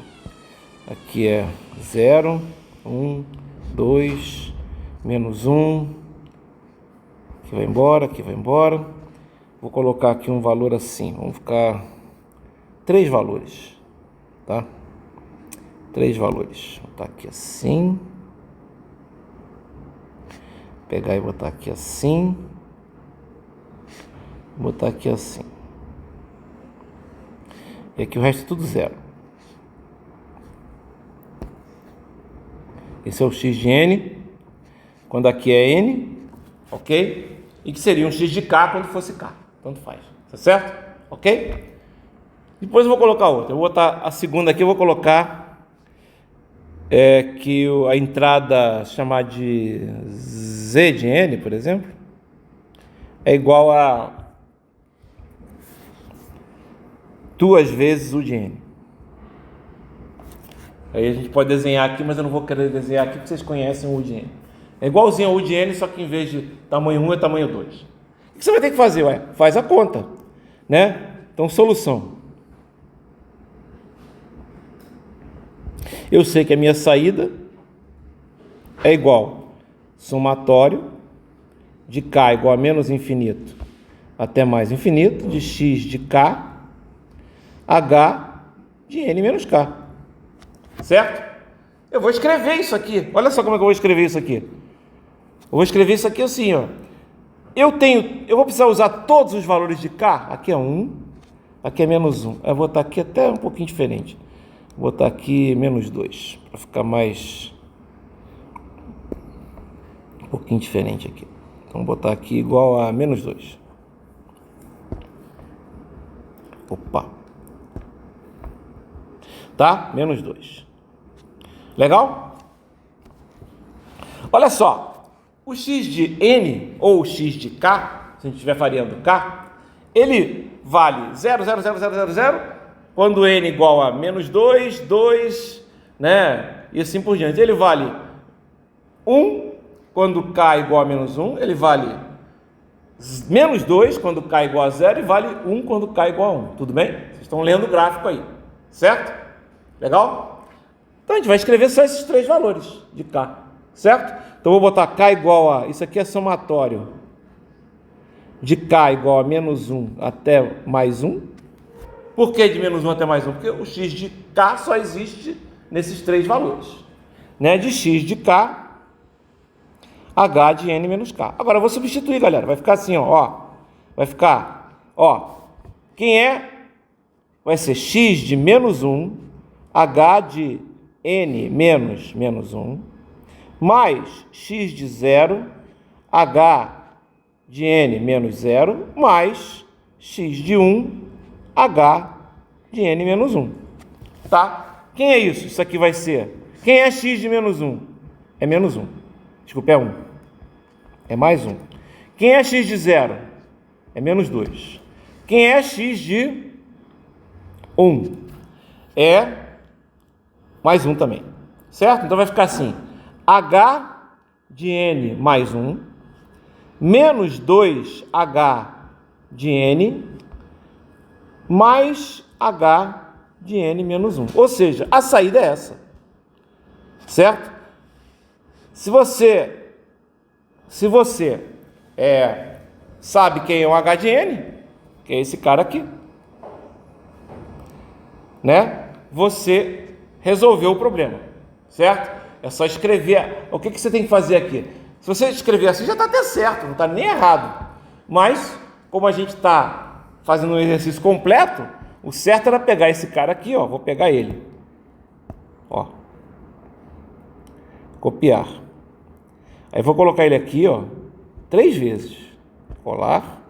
Aqui é 0, 1, 2, menos 1. Aqui vai embora, aqui vai embora. Vou colocar aqui um valor assim. Vamos ficar 3 valores, tá? 3 valores. Vou botar aqui assim. Pegar e botar aqui assim. Vou botar aqui assim. E aqui o resto é tudo 0. Esse é o x de n, quando aqui é n, ok? E que seria um x de k quando fosse k, tanto faz, tá certo? Ok? Depois eu vou colocar outra, eu vou botar a segunda aqui, eu vou colocar que a entrada chamar de z de n, por exemplo, é igual a 2 vezes u de n. Aí a gente pode desenhar aqui, mas eu não vou querer desenhar aqui porque vocês conhecem o u de n. É igualzinho ao u de n, só que em vez de tamanho 1 é tamanho 2. O que você vai ter que fazer? Faz a conta, né? Então, solução. Eu sei que a minha saída é igual somatório de k igual a menos infinito até mais infinito, de x de k, h de n menos k. Certo? Eu vou escrever isso aqui. Olha só como é que eu vou escrever isso aqui. Eu vou escrever isso aqui assim, ó. Eu vou precisar usar todos os valores de k. Aqui é 1, aqui é menos 1. Eu vou botar aqui até um pouquinho diferente. Vou botar aqui menos 2, para ficar mais um pouquinho diferente aqui. Então vou botar aqui igual a menos 2. Opa. Tá? Menos 2. Legal? Olha só, o x de n ou o x de k, se a gente estiver variando k, ele vale 0, 0, 0, 0, 0, 0, quando n igual a menos 2, 2, né? E assim por diante. Ele vale 1 quando k igual a menos 1, ele vale menos 2 quando k igual a 0 e vale 1 quando k igual a 1. Tudo bem? Vocês estão lendo o gráfico aí, certo? Legal? Então a gente vai escrever só esses 3 valores de k, certo? Então eu vou botar k igual a, isso aqui é somatório de k igual a menos 1 até mais 1. Por que de menos 1 até mais 1? Porque o x de k só existe nesses 3 valores, né? De x de k, h de n menos k. Agora eu vou substituir, galera. Vai ficar assim, ó. Vai ficar, ó. Quem é? Vai ser x de menos 1, h de n menos 1, mais x de 0, h de n menos 0, mais x de 1, h de n menos 1. Tá? Quem é isso? Isso aqui vai ser... Quem é x de menos 1? É menos 1. Desculpa, é 1. É mais 1. Quem é x de 0? É menos 2. Quem é x de 1? É mais 1 também. Certo? Então vai ficar assim. H de n mais 1 menos 2h de n mais h de n menos 1. Ou seja, a saída é essa. Certo? Se você sabe quem é o h de n, que é esse cara aqui, né? Você resolveu o problema, certo? É só escrever. O que você tem que fazer aqui? Se você escrever assim, já está até certo, não está nem errado. Mas, como a gente está fazendo um exercício completo, o certo era pegar esse cara aqui, ó. Vou pegar ele. Ó. Copiar. Aí vou colocar ele aqui, ó, 3 vezes. Colar.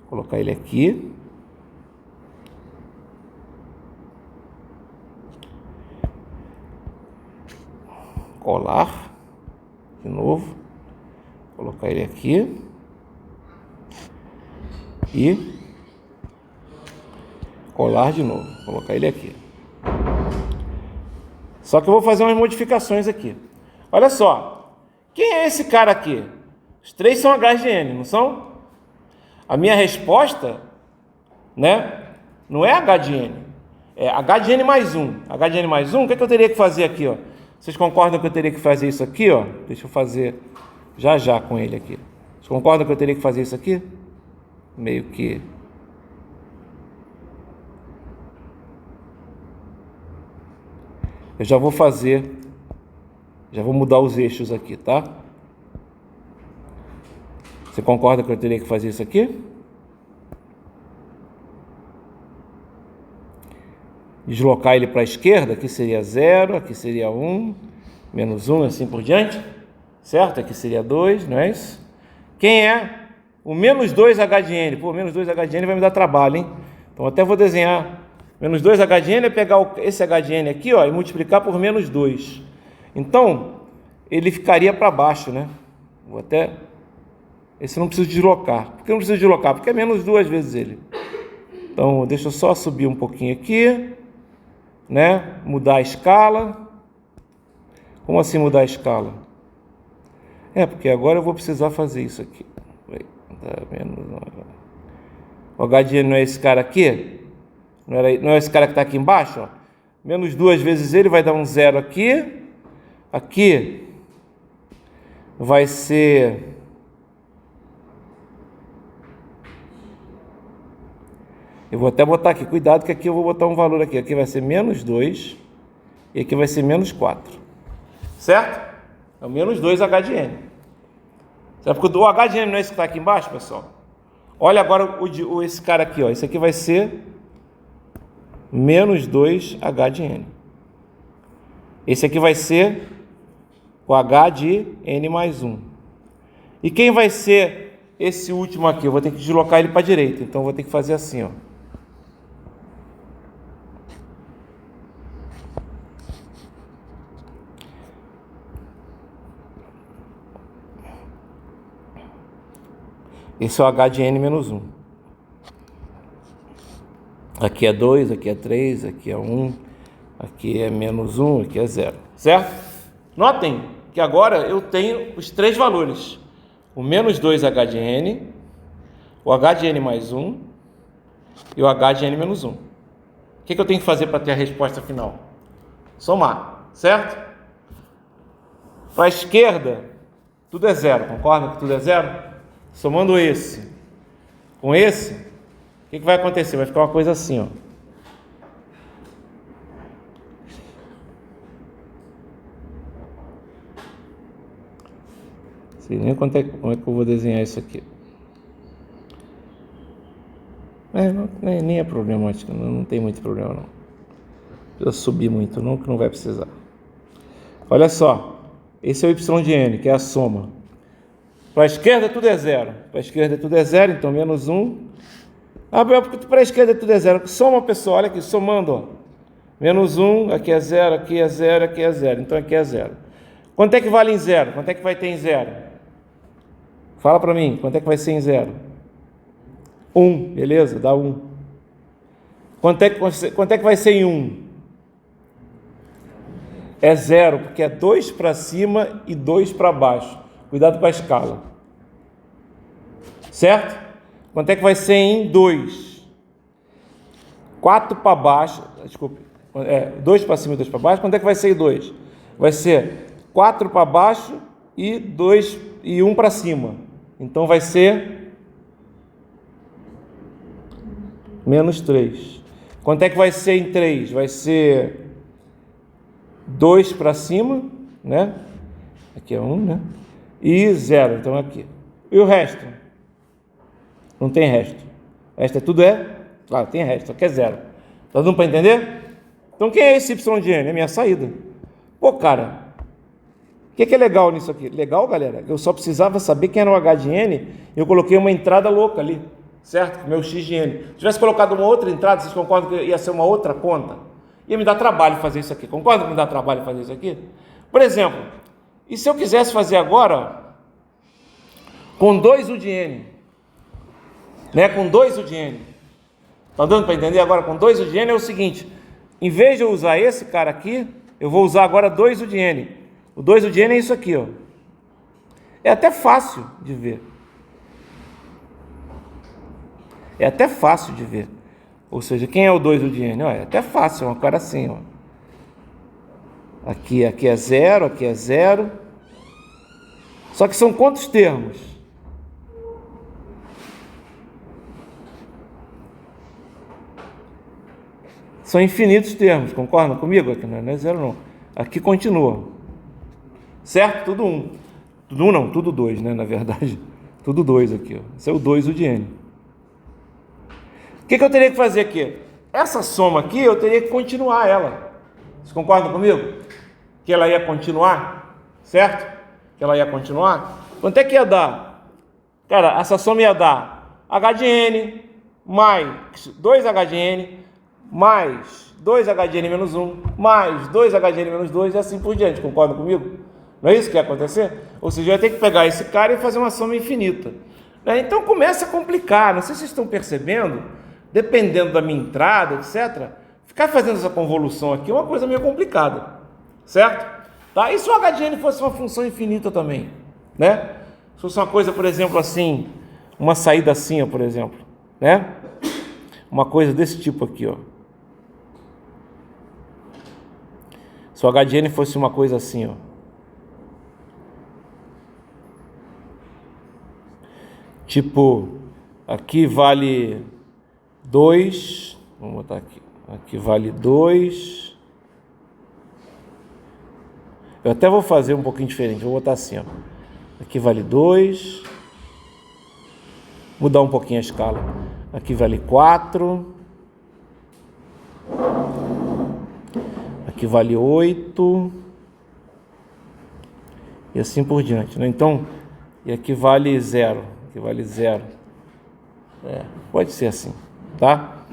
Colocar ele aqui. Colar. De novo. Colocar ele aqui. E colar de novo. Colocar ele aqui. Só que eu vou fazer umas modificações aqui. Olha só. Quem é esse cara aqui? Os 3 são H de n, não são? A minha resposta, né, não é H de n. É H de n mais 1. H de n mais 1, o que é que eu teria que fazer aqui, ó? Vocês concordam que eu teria que fazer isso aqui, ó? Deixa eu fazer já com ele aqui. Vocês concordam que eu teria que fazer isso aqui? Meio que... Eu já vou fazer... Já vou mudar os eixos aqui, tá? Você concorda que eu teria que fazer isso aqui? Deslocar ele para a esquerda, aqui seria 0, aqui seria 1, menos 1, assim por diante, certo? Aqui seria 2, não é isso? Quem é o menos 2h de n? Pô, menos 2h de n vai me dar trabalho, hein? Então até vou desenhar. Menos 2h de n é pegar esse h de n aqui, ó, e multiplicar por menos 2. Então, ele ficaria para baixo, né? Vou até... Esse eu não preciso deslocar. Por que eu não preciso deslocar? Porque é menos 2 vezes ele. Então, deixa eu só subir um pouquinho aqui, né? Mudar a escala. Como assim mudar a escala? É, porque agora eu vou precisar fazer isso aqui. O h de n não é esse cara aqui? Não é esse cara que está aqui embaixo? Ó. Menos 2 vezes ele vai dar um 0 aqui. Aqui vai ser... Eu vou até botar aqui, cuidado que aqui eu vou botar um valor aqui. Aqui vai ser menos 2 e aqui vai ser menos 4. Certo? É o menos 2h de n. Certo? Porque o h de n não é esse que está aqui embaixo, pessoal? Olha agora esse cara aqui, ó. Esse aqui vai ser menos 2h de n. Esse aqui vai ser o h de n mais 1. E quem vai ser esse último aqui? Eu vou ter que deslocar ele para a direita. Então eu vou ter que fazer assim, ó. Esse é o h de n menos 1. Aqui é 2, aqui é 3, aqui é 1, aqui é menos 1, aqui é 0. Certo? Notem que agora eu tenho os 3 valores. O menos 2h de n, o h de n mais 1 e o h de n menos 1. O que eu tenho que fazer para ter a resposta final? Somar, certo? Para a esquerda, tudo é 0. Concorda que tudo é 0? Somando esse com esse, o que vai acontecer? Vai ficar uma coisa assim, ó. Não sei nem como é que eu vou desenhar isso aqui. Nem é problemático, não tem muito problema não. Não precisa subir muito não, que não vai precisar. Olha só, Esse é o y de n, que é a soma. Para a esquerda tudo é zero. Para a esquerda tudo é zero, então menos 1. Porque para a esquerda tudo é zero. Soma, pessoal, olha aqui, somando, ó. Menos 1, aqui é zero, aqui é zero, aqui é zero. Então aqui é zero. Quanto é que vale em zero? Quanto é que vai ter em zero? Fala para mim, quanto é que vai ser em zero? 1, beleza? Dá 1. Quanto é que vai ser em 1? É zero, porque é 2 para cima e 2 para baixo. Cuidado com a escala. Certo? Quanto é que vai ser em 2? 4 para baixo. Desculpe. 2 para cima e 2 para baixo. Quanto é que vai ser em 2? Vai ser 4 para baixo e 2 e 1 para cima. Então vai ser menos 3. Quanto é que vai ser em 3? Vai ser 2 para cima, né? Aqui é 1, né? E 0, então aqui. E o resto? Não tem resto. O resto tudo claro, tem resto, aqui é 0. Tá dando para entender? Então quem é esse y de n? É minha saída. Pô, cara, o que é legal nisso aqui? Legal, galera, eu só precisava saber quem era o h de n e eu coloquei uma entrada louca ali, certo? Meu x de n. Se tivesse colocado uma outra entrada, vocês concordam que ia ser uma outra conta? Ia me dar trabalho fazer isso aqui. Concorda que me dá trabalho fazer isso aqui? Por exemplo, e se eu quisesse fazer agora com 2 u de n? Né? Com 2 u de n. Tá dando para entender agora? Com 2 u de n é o seguinte, em vez de eu usar esse cara aqui, eu vou usar agora 2 u de n. O 2 u de n é isso aqui, ó. É até fácil de ver. É até fácil de ver. Ou seja, quem é o 2 u de n? É até fácil, uma cara assim, ó. Aqui é 0, aqui é 0. Só que são quantos termos? São infinitos termos, concordam comigo? Aqui não é 0 não. Aqui continua. Certo? Tudo 1. Tudo 1 não, tudo 2, né? Na verdade. Tudo 2 aqui, ó. Esse é o 2 u de n. O que eu teria que fazer aqui? Essa soma aqui, eu teria que continuar ela. Vocês concordam comigo? Que ela ia continuar? Certo? Que ela ia continuar? Quanto é que ia dar? Cara, essa soma ia dar h de n mais 2h de n mais 2h de n menos 1 mais 2h de n menos 2 e assim por diante. Concordam comigo? Não é isso que ia acontecer? Ou seja, eu ia ter que pegar esse cara e fazer uma soma infinita. Então começa a complicar. Não sei se vocês estão percebendo, dependendo da minha entrada, etc., ficar fazendo essa convolução aqui é uma coisa meio complicada, certo? Tá? E se o h de n fosse uma função infinita também, né? Se fosse uma coisa, por exemplo, assim, uma saída assim, ó, por exemplo, né? Uma coisa desse tipo aqui, ó. Se o h de n fosse uma coisa assim, ó. Tipo, aqui vale 2, vamos botar aqui, aqui vale 2, eu até vou fazer um pouquinho diferente, vou botar assim, ó. Aqui vale 2, mudar um pouquinho a escala, aqui vale 4, aqui vale 8, e assim por diante, né? Então, e aqui vale 0, aqui vale 0, pode ser assim. Tá?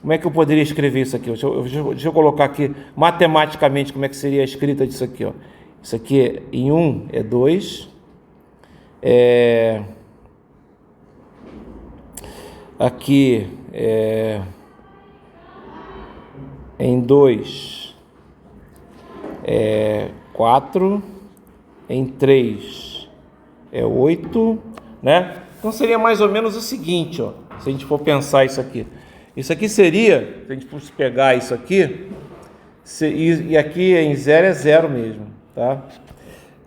Como é que eu poderia escrever isso aqui? Deixa eu colocar aqui matematicamente como é que seria a escrita disso aqui, ó. Isso aqui em 1 é 2, aqui em 2 é 4, em 3 é 8, né? Então seria mais ou menos o seguinte, ó. Se a gente for pensar isso aqui seria, se a gente fosse pegar isso aqui, e aqui em 0 é 0 mesmo, tá?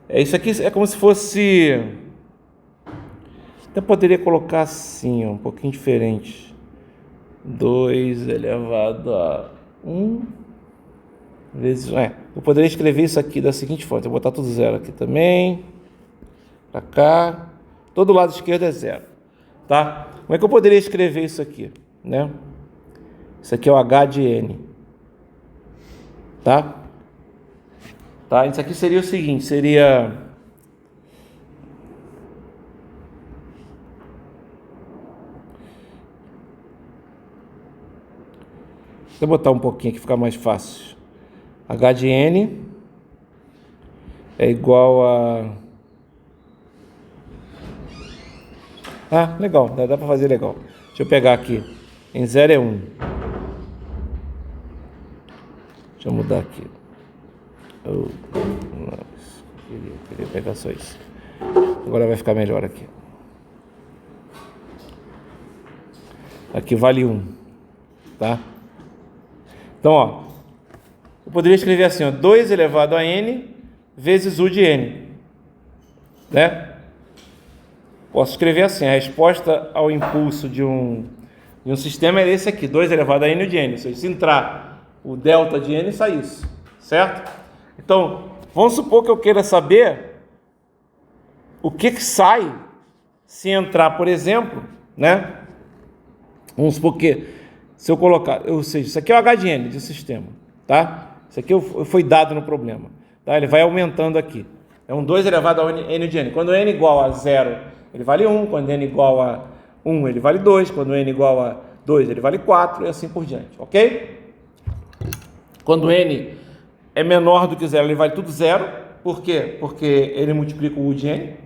Isso aqui é como se fosse, até poderia colocar assim, ó, um pouquinho diferente, 2 elevado a 1 vezes, eu poderia escrever isso aqui da seguinte forma, eu vou botar tudo 0 aqui também, para cá, todo lado esquerdo é 0, tá? Como é que eu poderia escrever isso aqui, né? Isso aqui é o h de n, tá? Tá? Isso aqui seria o seguinte, seria... Deixa eu botar um pouquinho aqui, ficar mais fácil. H de N é igual a... Ah, legal, dá para fazer legal. Deixa eu pegar aqui. Em 0 é 1. Deixa eu mudar aqui. Queria pegar só isso. Agora vai ficar melhor aqui. Aqui vale 1. Tá? Então, ó. Eu poderia escrever assim, ó. 2 elevado a n vezes u de n. Né? Posso escrever assim, a resposta ao impulso de um sistema é esse aqui, 2 elevado a n de n. Ou seja, se entrar o delta de n, sai isso, certo? Então, vamos supor que eu queira saber o que sai se entrar, por exemplo, né? Vamos supor que, se eu colocar, ou seja, isso aqui é o h de n de sistema, tá? Isso aqui foi dado no problema, tá? Ele vai aumentando aqui. É um 2 elevado a n de n. Quando n igual a 0, ele vale 1, quando n igual a 1, ele vale 2, quando n igual a 2, ele vale 4, e assim por diante, ok? Quando n é menor do que 0, ele vale tudo 0, por quê? Porque ele multiplica o u de n,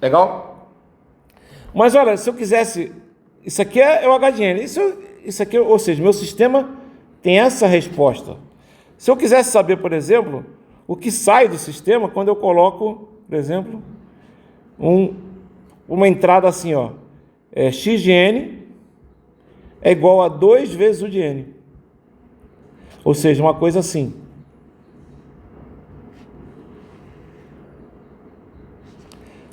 legal? Mas olha, se eu quisesse, isso aqui é o h de n, isso aqui, ou seja, meu sistema tem essa resposta. Se eu quisesse saber, por exemplo, o que sai do sistema quando eu coloco, por exemplo, uma entrada assim, ó, x de n é igual a 2 vezes u de n. Ou seja, uma coisa assim.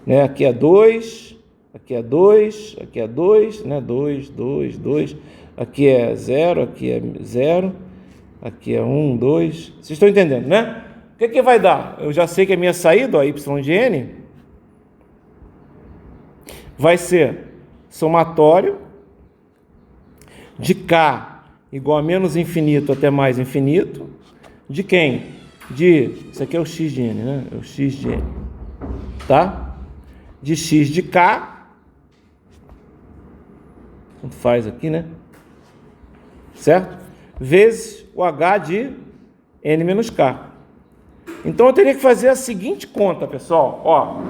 Né? Aqui é 2, aqui é 2, aqui é 2, né? 2, 2, 2. Aqui é 0, aqui é 0, aqui é 1, 2. Vocês estão entendendo, né? O que vai dar? Eu já sei que a minha saída, ó, y de n, vai ser somatório de k igual a menos infinito até mais infinito, de quem? Isso aqui é o x de n, né? É o x de n, tá? De x de k, tanto faz aqui, né? Certo? Vezes o h de n menos k. Então eu teria que fazer a seguinte conta, pessoal, ó.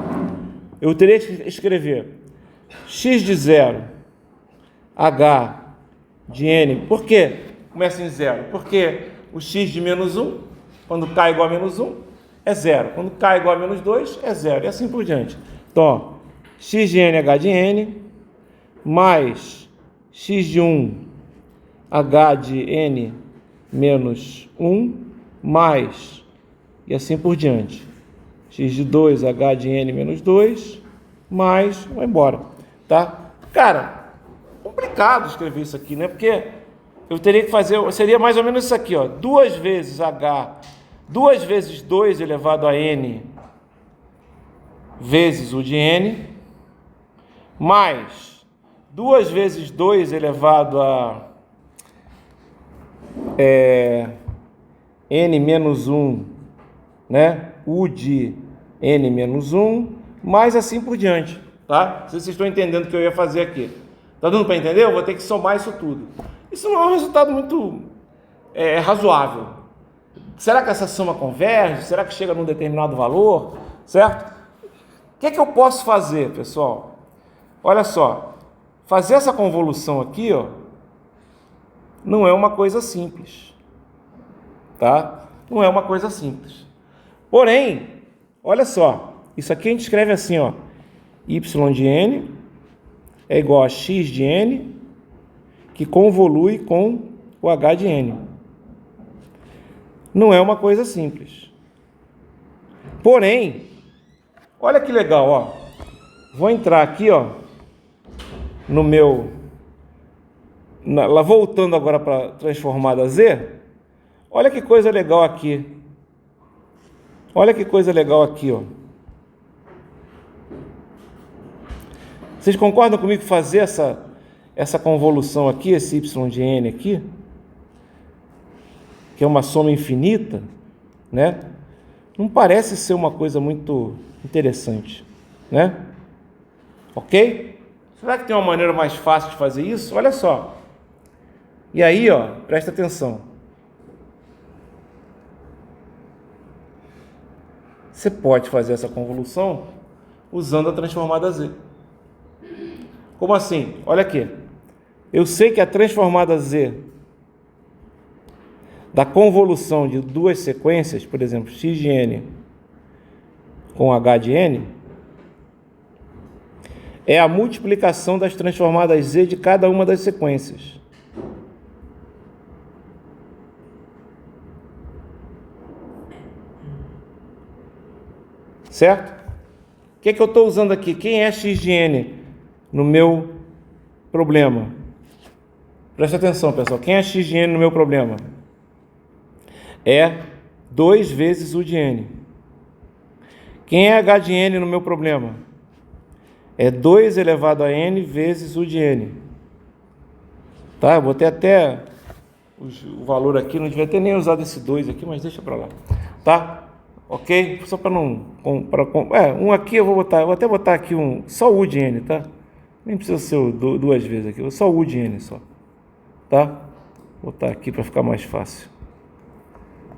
Eu teria que escrever x de 0, h de n. Por quê começa em 0? Porque o x de menos 1, quando k é igual a menos 1, é 0. Quando k é igual a menos 2, é 0. E assim por diante. Então, ó, x de n, h de n, mais x de 1, h de n menos 1, mais, e assim por diante. X de 2, h de n menos 2, mais, vai embora. Tá? Cara, complicado escrever isso aqui, né? Porque eu teria que fazer, seria mais ou menos isso aqui, ó, 2 vezes h, 2 vezes 2 elevado a n vezes u de n, mais 2 vezes 2 elevado a n menos 1, né? U de n menos 1, mais assim por diante. Tá? Se vocês estão entendendo o que eu ia fazer aqui. Tá dando para entender? Eu vou ter que somar isso tudo. Isso não é um resultado muito razoável. Será que essa soma converge? Será que chega num determinado valor? Certo? O que é que eu posso fazer, pessoal? Olha só. Fazer essa convolução aqui, ó, não é uma coisa simples. Tá? Não é uma coisa simples. Porém, olha só. Isso aqui a gente escreve assim, ó. Y de n é igual a x de n, que convolui com o h de n. Não é uma coisa simples. Porém, olha que legal, ó. Vou entrar aqui, ó, no meu... lá voltando agora para transformada z. Olha que coisa legal aqui. Olha que coisa legal aqui, ó. Vocês concordam comigo fazer essa convolução aqui, esse y de n aqui, que é uma soma infinita, né? Não parece ser uma coisa muito interessante, né? Ok? Será que tem uma maneira mais fácil de fazer isso? Olha só. E aí, ó, presta atenção. Você pode fazer essa convolução usando a transformada Z. Como assim? Olha aqui. Eu sei que a transformada Z da convolução de duas sequências, por exemplo, x de n com h de n, é a multiplicação das transformadas Z de cada uma das sequências. Certo? O que é que eu estou usando aqui? Quem é x de n no meu problema? Presta atenção, pessoal. Quem é x de n no meu problema? É 2 vezes u de n. Quem é h de n no meu problema? É 2 elevado a n vezes u de n. Tá? Eu botei até o valor aqui, não devia ter nem usado esse 2 aqui, mas deixa para lá. Tá? Ok? Só para não... um aqui eu vou até botar aqui só u de n, tá? Nem precisa ser duas vezes aqui, só u de n só. Tá? Vou botar aqui para ficar mais fácil.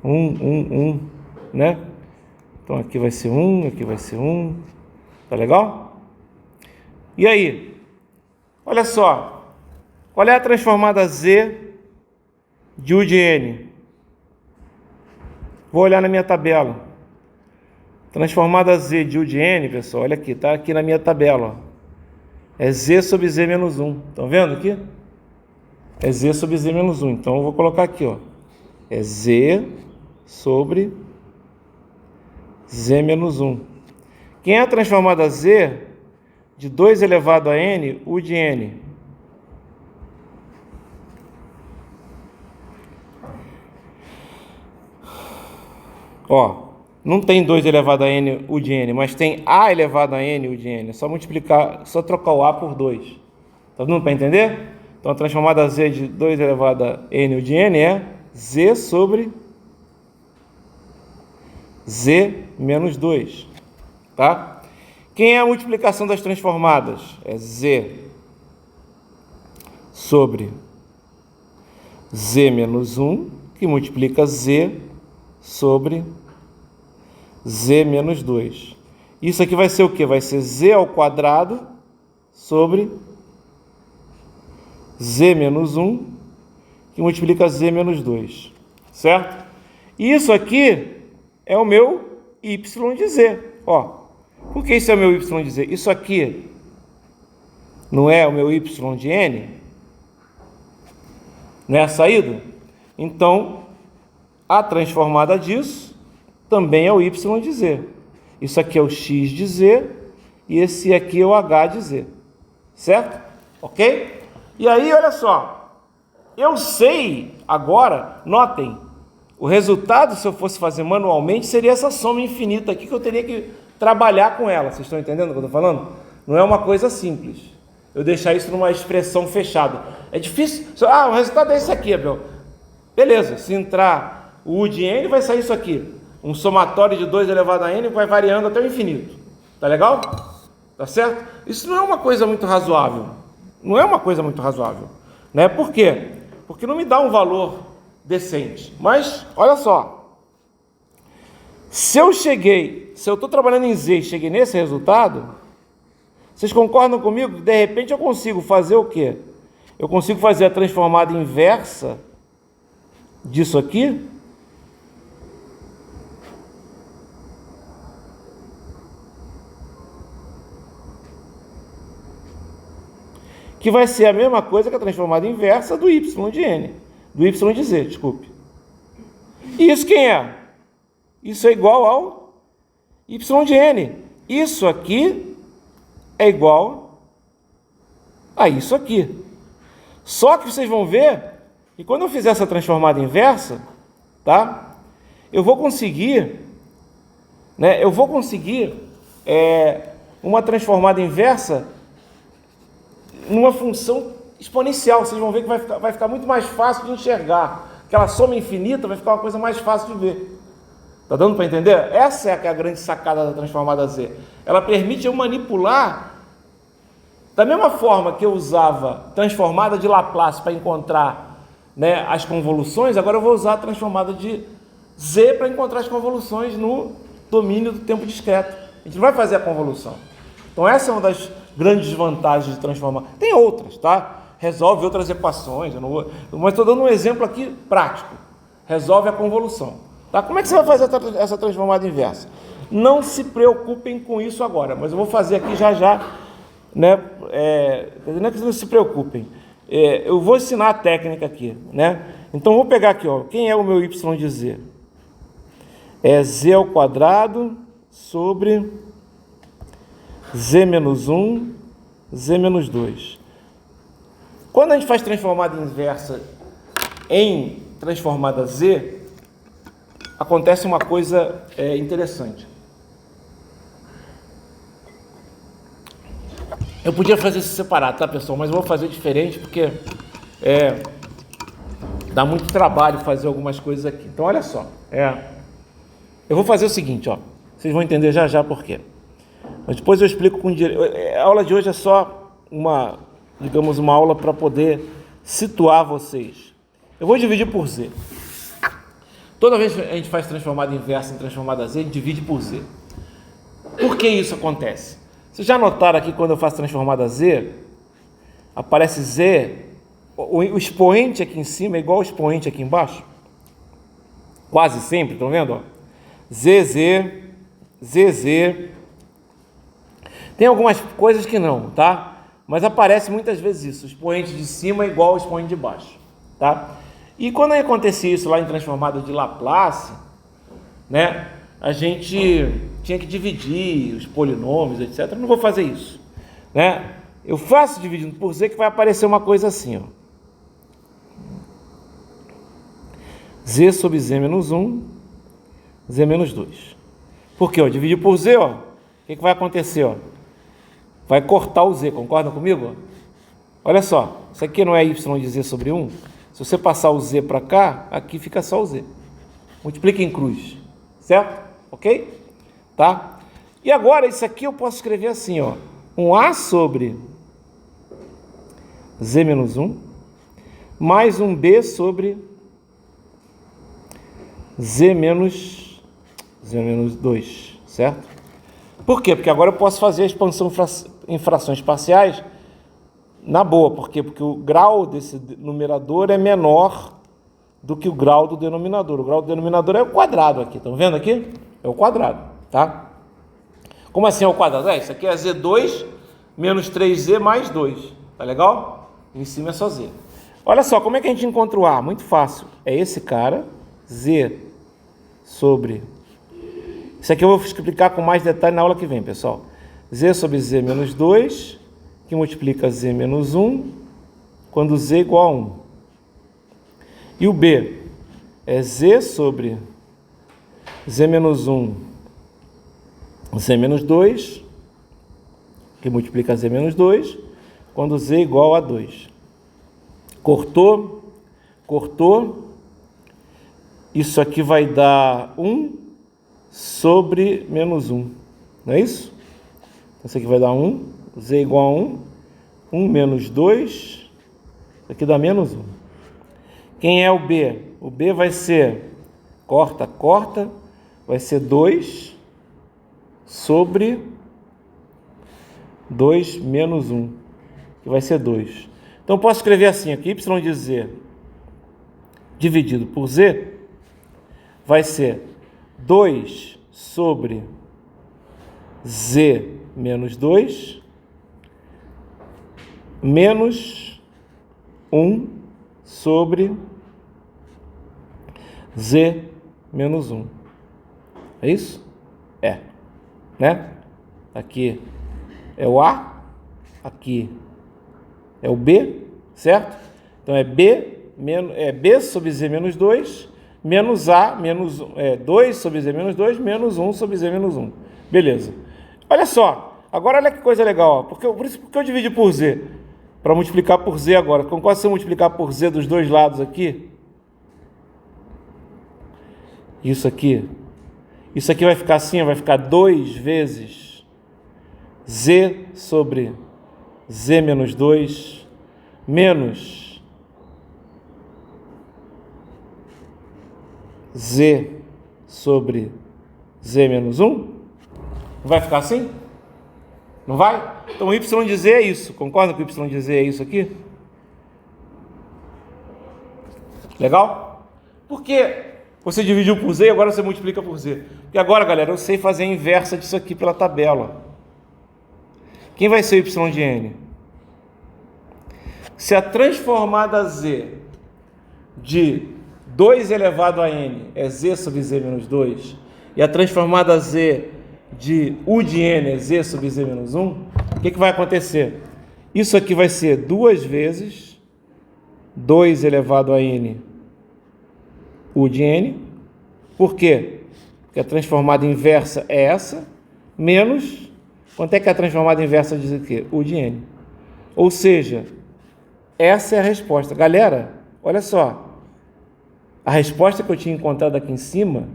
1, né? Então aqui vai ser 1, aqui vai ser 1. Tá legal? E aí? Olha só. Qual é a transformada Z de u de n? Vou olhar na minha tabela. Transformada Z de u de n, pessoal, olha aqui, tá aqui na minha tabela. Ó. É Z sobre Z menos 1. Estão vendo aqui? É Z sobre Z menos 1. Então eu vou colocar aqui, ó. É Z sobre Z menos 1. Quem é a transformada Z de 2 elevado a n, u de n? Ó, não tem 2 elevado a n, u de n, mas tem a elevado a n, u de n. É só multiplicar, só trocar o a por 2. Tá dando para entender? Então a transformada Z de 2 elevado a n, u de n é Z sobre Z menos 2, tá? Quem é a multiplicação das transformadas? É Z sobre Z menos 1, que multiplica Z sobre Z menos 2. Isso aqui vai ser o quê? Vai ser Z ao quadrado sobre Z menos 1, que multiplica Z menos 2, certo? Isso aqui é o meu y de z. Ó, por que isso é o meu y de z? Isso aqui não é o meu y de n? Não é a saída? Então, a transformada disso também é o y de z. Isso aqui é o x de z e esse aqui é o h de z. Certo? Ok? E aí, olha só. Eu sei agora, notem, o resultado, se eu fosse fazer manualmente, seria essa soma infinita aqui que eu teria que trabalhar com ela. Vocês estão entendendo o que eu estou falando? Não é uma coisa simples. Eu deixar isso numa expressão fechada. É difícil. O resultado é esse aqui, Abel. Beleza, se entrar o u de n, vai sair isso aqui. Um somatório de 2 elevado a n vai variando até o infinito. Tá legal? Tá certo? Isso não é uma coisa muito razoável. Não é uma coisa muito razoável. Né? Por quê? Porque não me dá um valor decente. Mas, olha só. Se eu estou trabalhando em Z e cheguei nesse resultado, vocês concordam comigo que de repente eu consigo fazer o quê? Eu consigo fazer a transformada inversa disso aqui? Que vai ser a mesma coisa que a transformada inversa do y de n, do y de z, desculpe. E isso quem é? Isso é igual ao y de n. Isso aqui é igual a isso aqui. Só que vocês vão ver que quando eu fizer essa transformada inversa, tá? Eu vou conseguir, né? Uma transformada inversa numa função exponencial. Vocês vão ver que vai ficar muito mais fácil de enxergar. Aquela soma infinita vai ficar uma coisa mais fácil de ver. Tá dando para entender? Essa é a grande sacada da transformada Z. Ela permite eu manipular da mesma forma que eu usava transformada de Laplace para encontrar, né, as convoluções. Agora eu vou usar a transformada de Z para encontrar as convoluções no domínio do tempo discreto. A gente não vai fazer a convolução. Então essa é uma das grandes vantagens de transformar. Tem outras, tá? Resolve outras equações, eu não vou, mas estou dando um exemplo aqui prático. Resolve a convolução. Tá? Como é que você vai fazer essa transformada inversa? Não se preocupem com isso agora, mas eu vou fazer aqui já, né? Não é que não se preocupem. Eu vou ensinar a técnica aqui, né? Então vou pegar aqui, ó. Quem é o meu y de z? É z ao quadrado sobre z menos 1, z menos 2. Quando a gente faz transformada inversa em transformada z, acontece uma coisa interessante. Eu podia fazer isso separado, tá, pessoal? Mas eu vou fazer diferente porque dá muito trabalho fazer algumas coisas aqui. Então, olha só. Eu vou fazer o seguinte, ó. Vocês vão entender já por quê. Mas depois eu explico com direito. A aula de hoje é só uma aula para poder situar vocês. Eu vou dividir por z. Toda vez que a gente faz transformada inversa em transformada z, a gente divide por z. Por que isso acontece? Vocês já notaram aqui quando eu faço transformada z, aparece z, o expoente aqui em cima é igual ao expoente aqui embaixo? Quase sempre, estão vendo? Ó? ZZ, ZZ. Tem algumas coisas que não, tá? Mas aparece muitas vezes isso, o expoente de cima é igual ao expoente de baixo, tá? E quando acontecia isso lá em transformada de Laplace, né, a gente tinha que dividir os polinômios, etc. Eu não vou fazer isso, né? Eu faço dividindo por z que vai aparecer uma coisa assim, ó. Z sobre z menos 1, z menos 2. Por quê? Ó, dividir por z, ó, o que vai acontecer? Ó? Vai cortar o z, concordam comigo? Olha só, isso aqui não é y de z sobre 1? Se você passar o z para cá, aqui fica só o z. Multiplica em cruz, certo? Ok? Tá? E agora, isso aqui eu posso escrever assim, ó. Um a sobre z menos 1, mais um b sobre z menos 2, certo? Por quê? Porque agora eu posso fazer a expansão em frações parciais na boa. Por quê? Porque o grau desse numerador é menor do que o grau do denominador. O grau do denominador é o quadrado aqui. Estão vendo aqui? É o quadrado, tá? Como assim é o quadrado? Isso aqui é z2 menos 3z mais 2. Tá legal? Em cima é só z. Olha só, como é que a gente encontra o a? Muito fácil. É esse cara, z sobre... Isso aqui eu vou explicar com mais detalhe na aula que vem, pessoal. Z sobre z menos 2, que multiplica z menos 1, quando z é igual a 1. E o b é z sobre z menos 1, z menos 2, que multiplica z menos 2, quando z é igual a 2. Cortou. Isso aqui vai dar 1 sobre menos 1. Não é isso? Então, isso aqui vai dar 1. Z é igual a 1. 1 menos 2. Isso aqui dá menos 1. Quem é o B? O B vai ser... Corta. Vai ser 2 sobre 2 menos 1. Que vai ser 2. Então, posso escrever assim aqui. Y de Z dividido por Z vai ser 2 sobre z menos 2 menos 1 sobre z menos 1. É isso? É. Né? Aqui é o A, aqui é o B, certo? Então é B sobre z menos 2 menos A, 2 sobre z menos 2, menos 1 sobre z menos 1. Beleza. Olha só, agora olha que coisa legal, ó. Por isso que eu dividi por z, para multiplicar por z agora. Concorda se eu multiplicar por z dos dois lados aqui? Isso aqui Isso aqui vai ficar assim, vai ficar 2 vezes z sobre z menos 2 menos z sobre z menos 1. Não vai ficar assim? Não vai? Então y de z é isso. Concorda que o y de z é isso aqui? Legal? Por que você dividiu por z e agora você multiplica por z? Porque agora, galera, eu sei fazer a inversa disso aqui pela tabela. Quem vai ser o y de n? Se a transformada z de 2 elevado a n é z sobre z menos 2 e a transformada z de u de n é z sobre z menos 1, o que vai acontecer? Isso aqui vai ser 2 vezes 2 elevado a n u de n. Por quê? Porque a transformada inversa é essa, menos, quanto é que a transformada inversa diz aqui? U de n. Ou seja, essa é a resposta. Galera, olha só, a resposta que eu tinha encontrado aqui em cima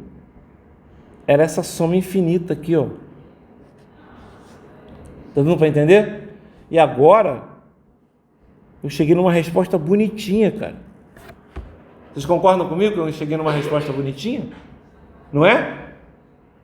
era essa soma infinita aqui, ó. Tá dando para entender? E agora, eu cheguei numa resposta bonitinha, cara. Vocês concordam comigo que eu cheguei numa resposta bonitinha? Não é?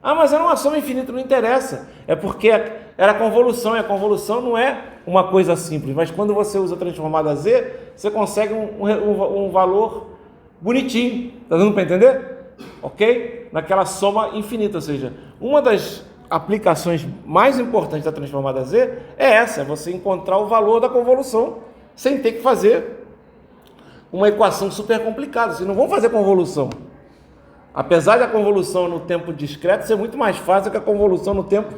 Ah, mas era uma soma infinita, não interessa. É porque era convolução, e a convolução não é uma coisa simples. Mas quando você usa a transformada z, você consegue um valor bonitinho. Tá dando para entender? Ok? Naquela soma infinita, ou seja, uma das aplicações mais importantes da transformada z é essa, é você encontrar o valor da convolução sem ter que fazer uma equação super complicada. Vocês não vão fazer convolução. Apesar da convolução no tempo discreto ser muito mais fácil que a convolução no tempo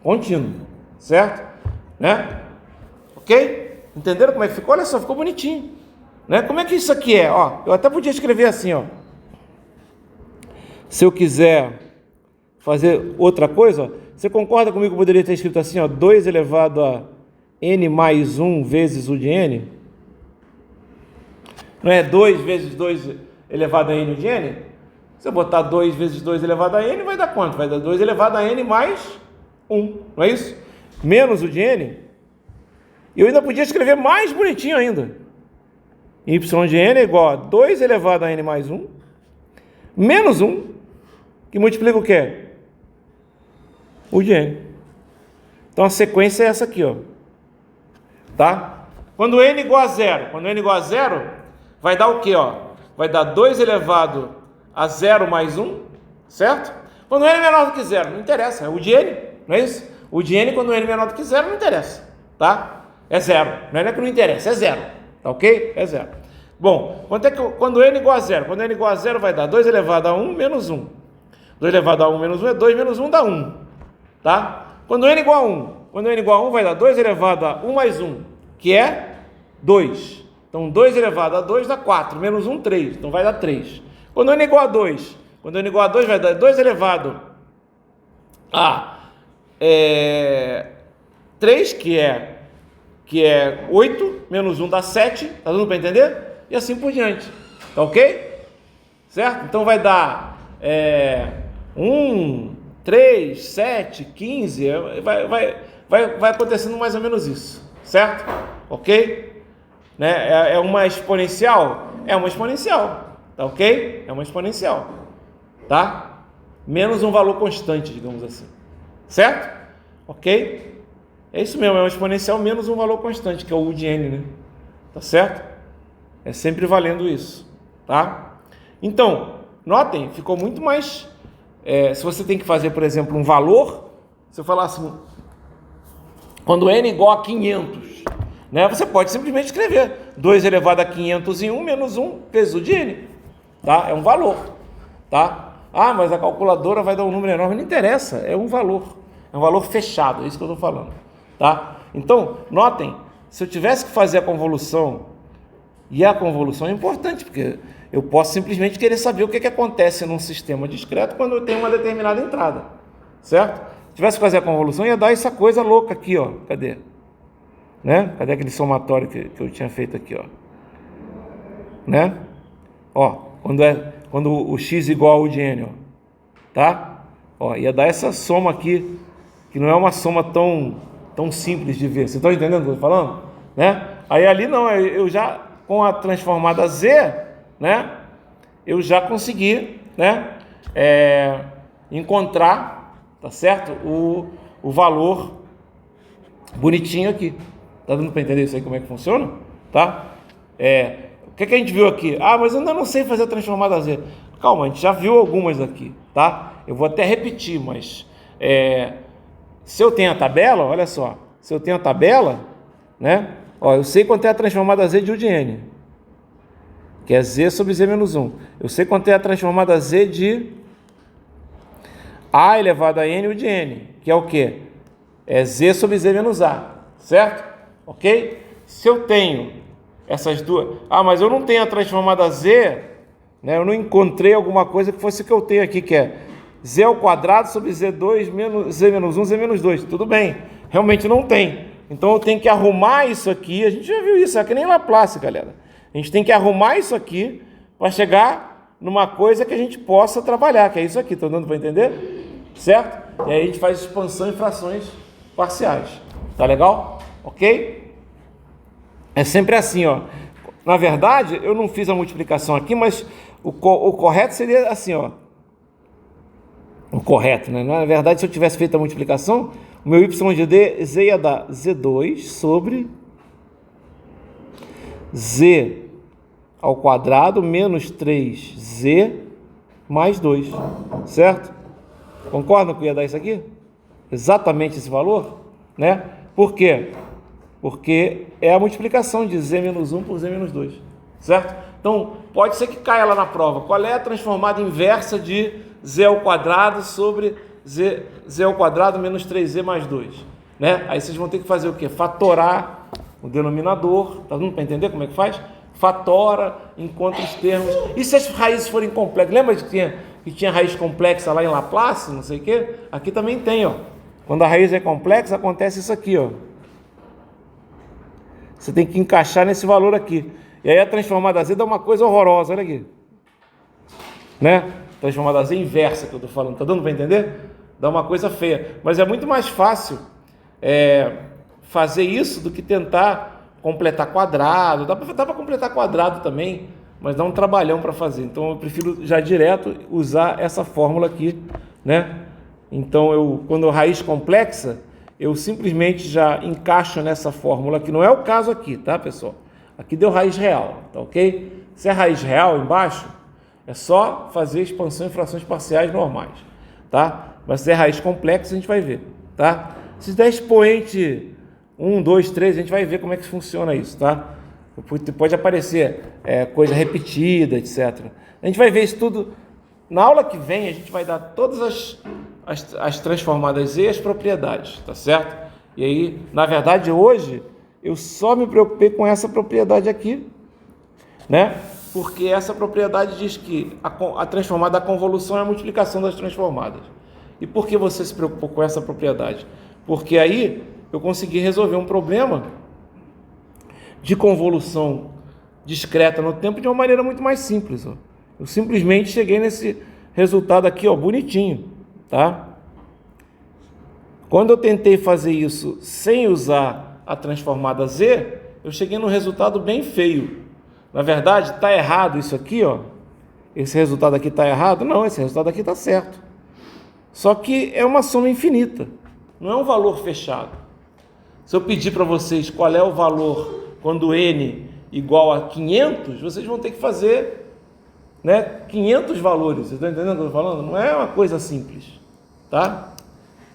contínuo, certo? Né? Ok? Entenderam como é que ficou? Olha só, ficou bonitinho. Né? Como é que isso aqui é? Ó, eu até podia escrever assim, ó. Se eu quiser fazer outra coisa, ó, você concorda comigo que eu poderia ter escrito assim, ó, 2 elevado a n mais 1 vezes u de n? Não é 2 vezes 2 elevado a n u de n? Se eu botar 2 vezes 2 elevado a n, vai dar quanto? Vai dar 2 elevado a n mais 1, não é isso? Menos o de n. E eu ainda podia escrever mais bonitinho ainda. Y de n é igual a 2 elevado a n mais 1, menos 1, que multiplica o quê? O de n. Então a sequência é essa aqui, ó. Tá? Quando n igual a zero, vai dar o quê, ó? Vai dar 2 elevado a 0 mais 1, certo? Quando n é menor do que 0, não interessa, é o de n, não é isso? O de n, quando n é menor do que 0, não interessa, tá? É 0, não é que não interessa, é 0, tá ok? É 0. Bom, quando n igual a 0? Quando n igual a 0 vai dar 2 elevado a 1 menos 1. 2 elevado a 1 menos 1 é 2 menos 1 dá 1, tá? Quando n igual a 1, vai dar 2 elevado a 1 mais 1, que é 2. Então 2 elevado a 2 dá 4, menos 1, 3, então vai dar 3. Quando n igual a 2, vai dar 2 elevado a 3, que é 8, menos 1 dá 7, tá dando para entender? E assim por diante, tá ok? Certo? Então vai dar 1, 3, 7, 15, vai acontecendo mais ou menos isso, certo? Ok? Né? É uma exponencial? É uma exponencial, tá ok? É uma exponencial, tá? Menos um valor constante, digamos assim, certo? Ok? É isso mesmo, é uma exponencial menos um valor constante, que é o u de n, né? Tá certo? É sempre valendo isso, tá? Então, notem, ficou muito mais... se você tem que fazer, por exemplo, um valor, se eu falar assim, quando n é igual a 500, né? Você pode simplesmente escrever 2 elevado a 501 menos 1 vezes o de n, tá? É um valor, tá? Ah, mas a calculadora vai dar um número enorme, não interessa, é um valor fechado, é isso que eu estou falando, tá? Então, notem, se eu tivesse que fazer a convolução, e a convolução é importante, porque eu posso simplesmente querer saber o que acontece num sistema discreto quando eu tenho uma determinada entrada, certo? Se tivesse que fazer a convolução, ia dar essa coisa louca aqui, ó, cadê? Né? Cadê aquele somatório que eu tinha feito aqui, ó? Né? Ó, quando o x igual ao de n, ó, tá? Ó, ia dar essa soma aqui, que não é uma soma tão simples de ver. Vocês estão entendendo o que eu estou falando? Né? Aí ali não, eu já, com a transformada Z, né, eu já consegui, né, encontrar, tá certo? O valor bonitinho aqui. Tá dando para entender isso aí, como é que funciona? Tá? O que a gente viu aqui? Ah, mas eu ainda não sei fazer a transformada Z. Calma, a gente já viu algumas aqui, tá? Eu vou até repetir, mas se eu tenho a tabela, olha só, se eu tenho a tabela, né? Ó, eu sei quanto é a transformada Z de U de N, que é Z sobre Z menos 1. Eu sei quanto é a transformada Z de A elevado a N U de N, que é o quê? É Z sobre Z menos A, certo? Ok? Se eu tenho essas duas... Ah, mas eu não tenho a transformada Z, né? Eu não encontrei alguma coisa que fosse o que eu tenho aqui, que é Z ao quadrado sobre Z2 menos Z menos 1, Z menos 2. Tudo bem, realmente não tem. Então eu tenho que arrumar isso aqui. A gente já viu isso, é que nem Laplace, galera. A gente tem que arrumar isso aqui para chegar numa coisa que a gente possa trabalhar, que é isso aqui. Estão dando para entender? Certo? E aí a gente faz expansão em frações parciais. Tá legal? Ok? É sempre assim, ó. Na verdade, eu não fiz a multiplicação aqui, mas o correto seria assim, ó. O correto, né? Na verdade, se eu tivesse feito a multiplicação, o meu y de z ia dar z2 sobre z ao quadrado menos 3z mais 2, certo? Concordam que ia dar isso aqui? Exatamente esse valor, né? Por quê? Porque é a multiplicação de z menos 1 por z menos 2, certo? Então, pode ser que caia lá na prova. Qual é a transformada inversa de z ao quadrado sobre z ao quadrado menos 3z mais 2? Né? Aí vocês vão ter que fazer o quê? Fatorar o denominador. Tá dando para entender como é que faz? Fatora, encontra os termos. E se as raízes forem complexas? Lembra que tinha raiz complexa lá em Laplace? Não sei o quê? Aqui também tem, ó. Quando a raiz é complexa, acontece isso aqui, ó. Você tem que encaixar nesse valor aqui. E aí a transformada Z dá uma coisa horrorosa, olha aqui. Né? Transformada Z inversa que eu estou falando. Tá dando para entender? Dá uma coisa feia. Mas é muito mais fácil fazer isso do que tentar completar quadrado. Dá para completar quadrado também, mas dá um trabalhão para fazer. Então eu prefiro já direto usar essa fórmula aqui, né? Então quando raiz complexa, eu simplesmente já encaixo nessa fórmula, que não é o caso aqui, tá, pessoal? Aqui deu raiz real, tá ok? Se é raiz real embaixo, é só fazer expansão em frações parciais normais, tá? Mas se é raiz complexa, a gente vai ver, tá? Se der expoente 1, 2, 3, a gente vai ver como é que funciona isso, tá? Pode aparecer coisa repetida, etc. A gente vai ver isso tudo. Na aula que vem, a gente vai dar todas as transformadas e as propriedades, tá certo? E aí, na verdade, hoje, eu só me preocupei com essa propriedade aqui, né? Porque essa propriedade diz que a transformada da convolução é a multiplicação das transformadas. E por que você se preocupou com essa propriedade? Porque aí eu consegui resolver um problema de convolução discreta no tempo de uma maneira muito mais simples, ó. Eu simplesmente cheguei nesse resultado aqui, ó, bonitinho, tá? Quando eu tentei fazer isso sem usar a transformada Z, eu cheguei num resultado bem feio. Na verdade, está errado isso aqui, ó. Esse resultado aqui está errado? Não, esse resultado aqui está certo. Só que é uma soma infinita, não é um valor fechado. Se eu pedir para vocês qual é o valor quando n igual a 500, vocês vão ter que fazer, né, 500 valores. Vocês estão entendendo o que eu estou falando? Não é uma coisa simples, tá?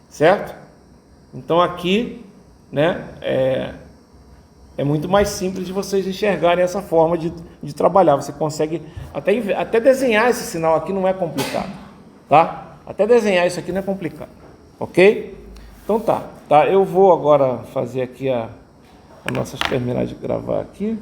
Certo? Então aqui, né, é muito mais simples de vocês enxergarem essa forma de trabalhar. Você consegue até desenhar esse sinal aqui, não é complicado, tá? Até desenhar isso aqui não é complicado, ok? Então tá. Eu vou agora fazer aqui terminar de gravar aqui.